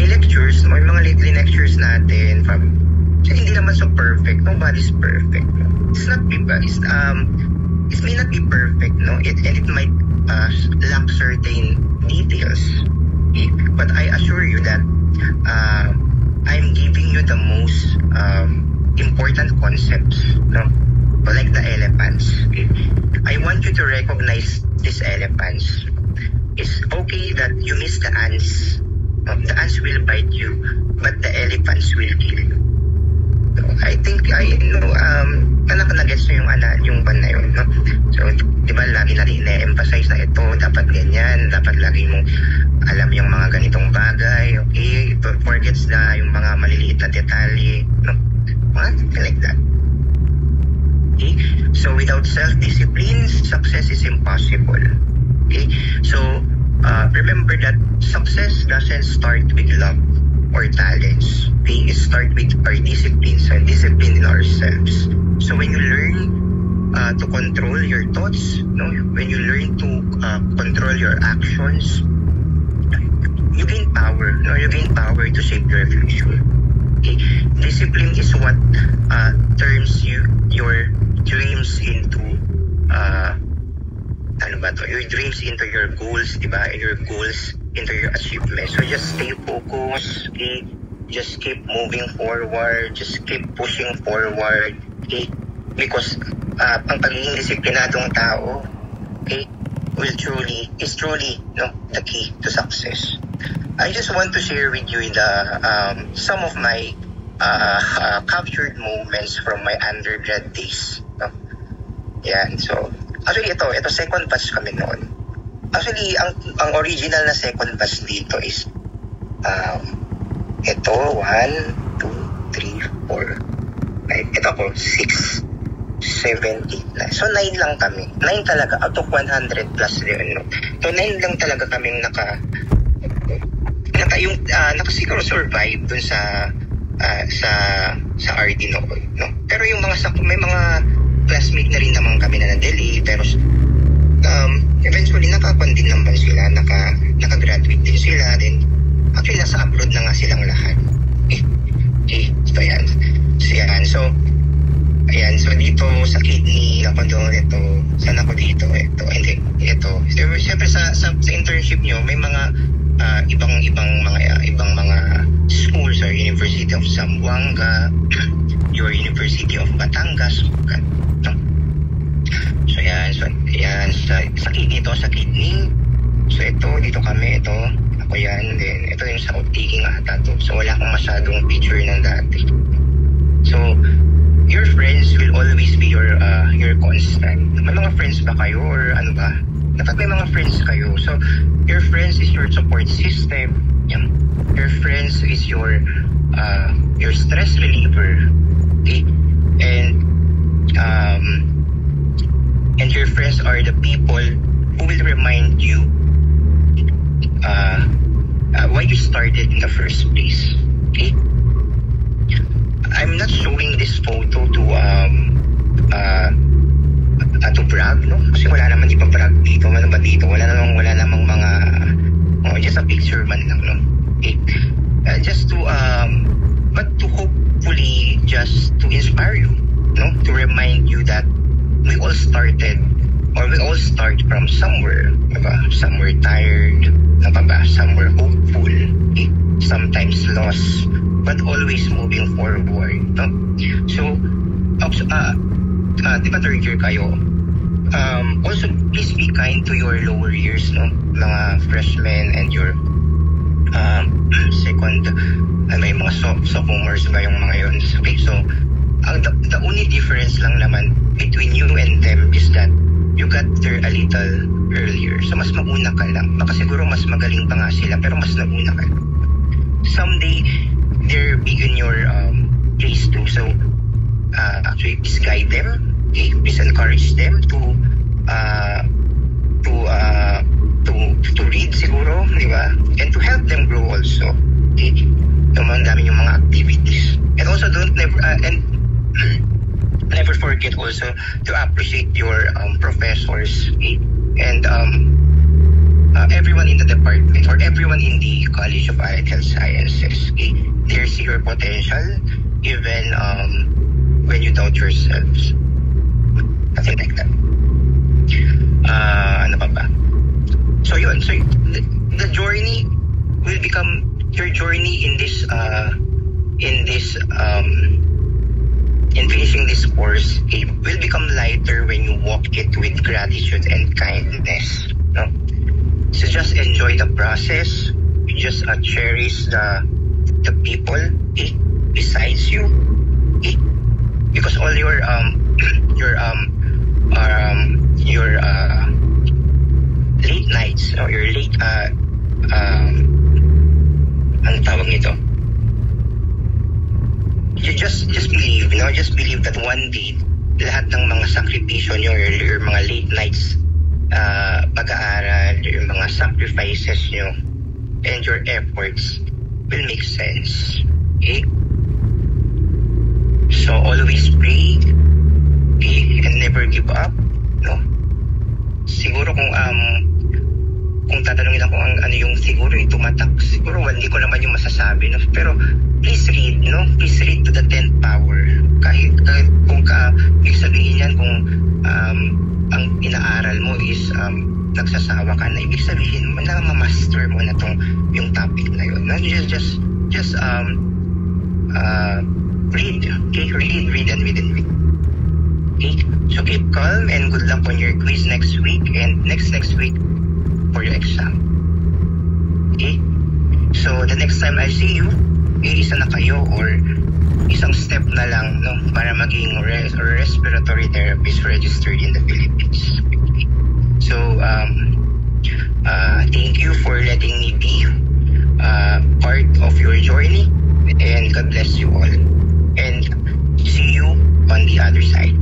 lectures, may mga lately lectures natin from, so hindi naman so perfect. Nobody's perfect. No? It's not be, it may not be perfect, no? And it might lack certain details. Okay? But I assure you that I'm giving you the most important concepts, no? Like the elephants. Okay? I want you to recognize these elephants. It's okay that you miss the ants. No? The ants will bite you, but the elephants will kill you. So, I think nag-gets nyo yung ban na yun, no? So, di ba lagi natin ina-emphasize na ito, dapat ganyan, dapat lagi mong alam yung mga ganitong bagay, okay? Forgets na yung mga maliliit na detalye, no? Something like that. Okay? So, without self-discipline, success is impossible. Okay? So, remember that success doesn't start with luck or talents. Okay? It starts with our disciplines and discipline in ourselves. So when you learn to control your thoughts, no, when you learn to control your actions, you gain power. No, you gain power to shape your future. Okay? Discipline is what turns your dreams into your dreams into your goals, diba? And your goals into your achievements. So just stay focused, okay? Just keep moving forward, just keep pushing forward, okay? Because ang pagiging disiplinadong tao, okay, is truly, no, the key to success. I just want to share with you some of my captured moments from my undergrad days, no? Yan, so actually ito second batch kami noon. Actually ang original na second batch dito is ito 1, 2, 3, 4 ito po 6, 7, 8, 9. So 9 lang kami. 9 talaga out of 100 plus din, no? So 9 lang talaga kaming nakasiguro survive dun sa RD noon, no? Pero yung may mga classmate na rin naman kami na na-delay, pero eventually nakapon din naman sila, naka-graduate din sila, then actually nasa abroad na nga silang lahat. So yan. So dito sa kidney, ako doon, ito, saan ako dito, ito. Siyempre sa internship nyo, may mga ibang mga schools or University of Zamboanga, your University of Batangas, no? So yan, sa kidney. So ito, dito kami, ito, ako yan, then ito yung sa taking ata to. So wala akong masyadong picture ng dati. So, your friends will always be your constant. May mga friends ba kayo or ano ba? Dapat may mga friends kayo. So, your friends is your support system. Yeah. Your friends is your stress reliever. Okay? And your friends are the people who will remind you why you started in the first place. Okay? I'm not showing this photo to brag, no? Kasi wala naman ipa-brag dito. Ano ba dito? Wala namang mga just a picture man lang, no? Okay. Just to but to hopefully just to inspire you, no? To remind you that we all start from somewhere, diba? Somewhere tired, somewhere hopeful, okay? Sometimes lost, but always moving forward, no? So, di ba third year kayo? Also, please be kind to your lower years, no? Mga freshmen and your second, may mga sophomores ba yung mga yun? Okay, so, the only difference lang naman between you and them is that you got there a little earlier. So, mas mauna ka lang. Baka siguro mas magaling pa nga sila, pero mas nauna ka. Someday, they're big in your case too. So, actually, please guide them. Okay? Please encourage them to to read siguro, di ba? And to help them grow also. Okay? Ang dami yung mga activities. And also never forget also to appreciate your professors, okay? And everyone in the department or everyone in the College of Allied Health Sciences. Okay? They see your potential even when you doubt yourselves. Something like that. Ano pa ba? So yun. So the journey will become your journey in finishing this course. It will become lighter when you walk it with gratitude and kindness. No? So just enjoy the process. You just cherish the people besides you. Because all your late nights or your late ang tawag nito, you just believe, just believe that one day lahat ng mga sakripisyo nyo, your mga late nights pag-aaral, your mga sacrifices nyo and your efforts will make sense. Okay? So always pray, okay, and never give up, no? Siguro kung tatanungin ako ano yung siguro yung tumatak, siguro hindi ko naman yung masasabi, no? Pero please read, no? Please read to the 10th power. Kahit kung ibig sabihin yan kung ang inaaral mo is nagsasawa ka na, ibig sabihin mo na ma-master mo na yung topic na yun. No? Just read, okay? Read and read. Okay? So keep calm and good luck on your quiz next week and next week for your exam. Okay? So the next time I see you, isa na kayo or isang step na lang, no, para maging respiratory therapist registered in the Philippines. Okay? So thank you for letting me be part of your journey, and God bless you all. And see you on the other side.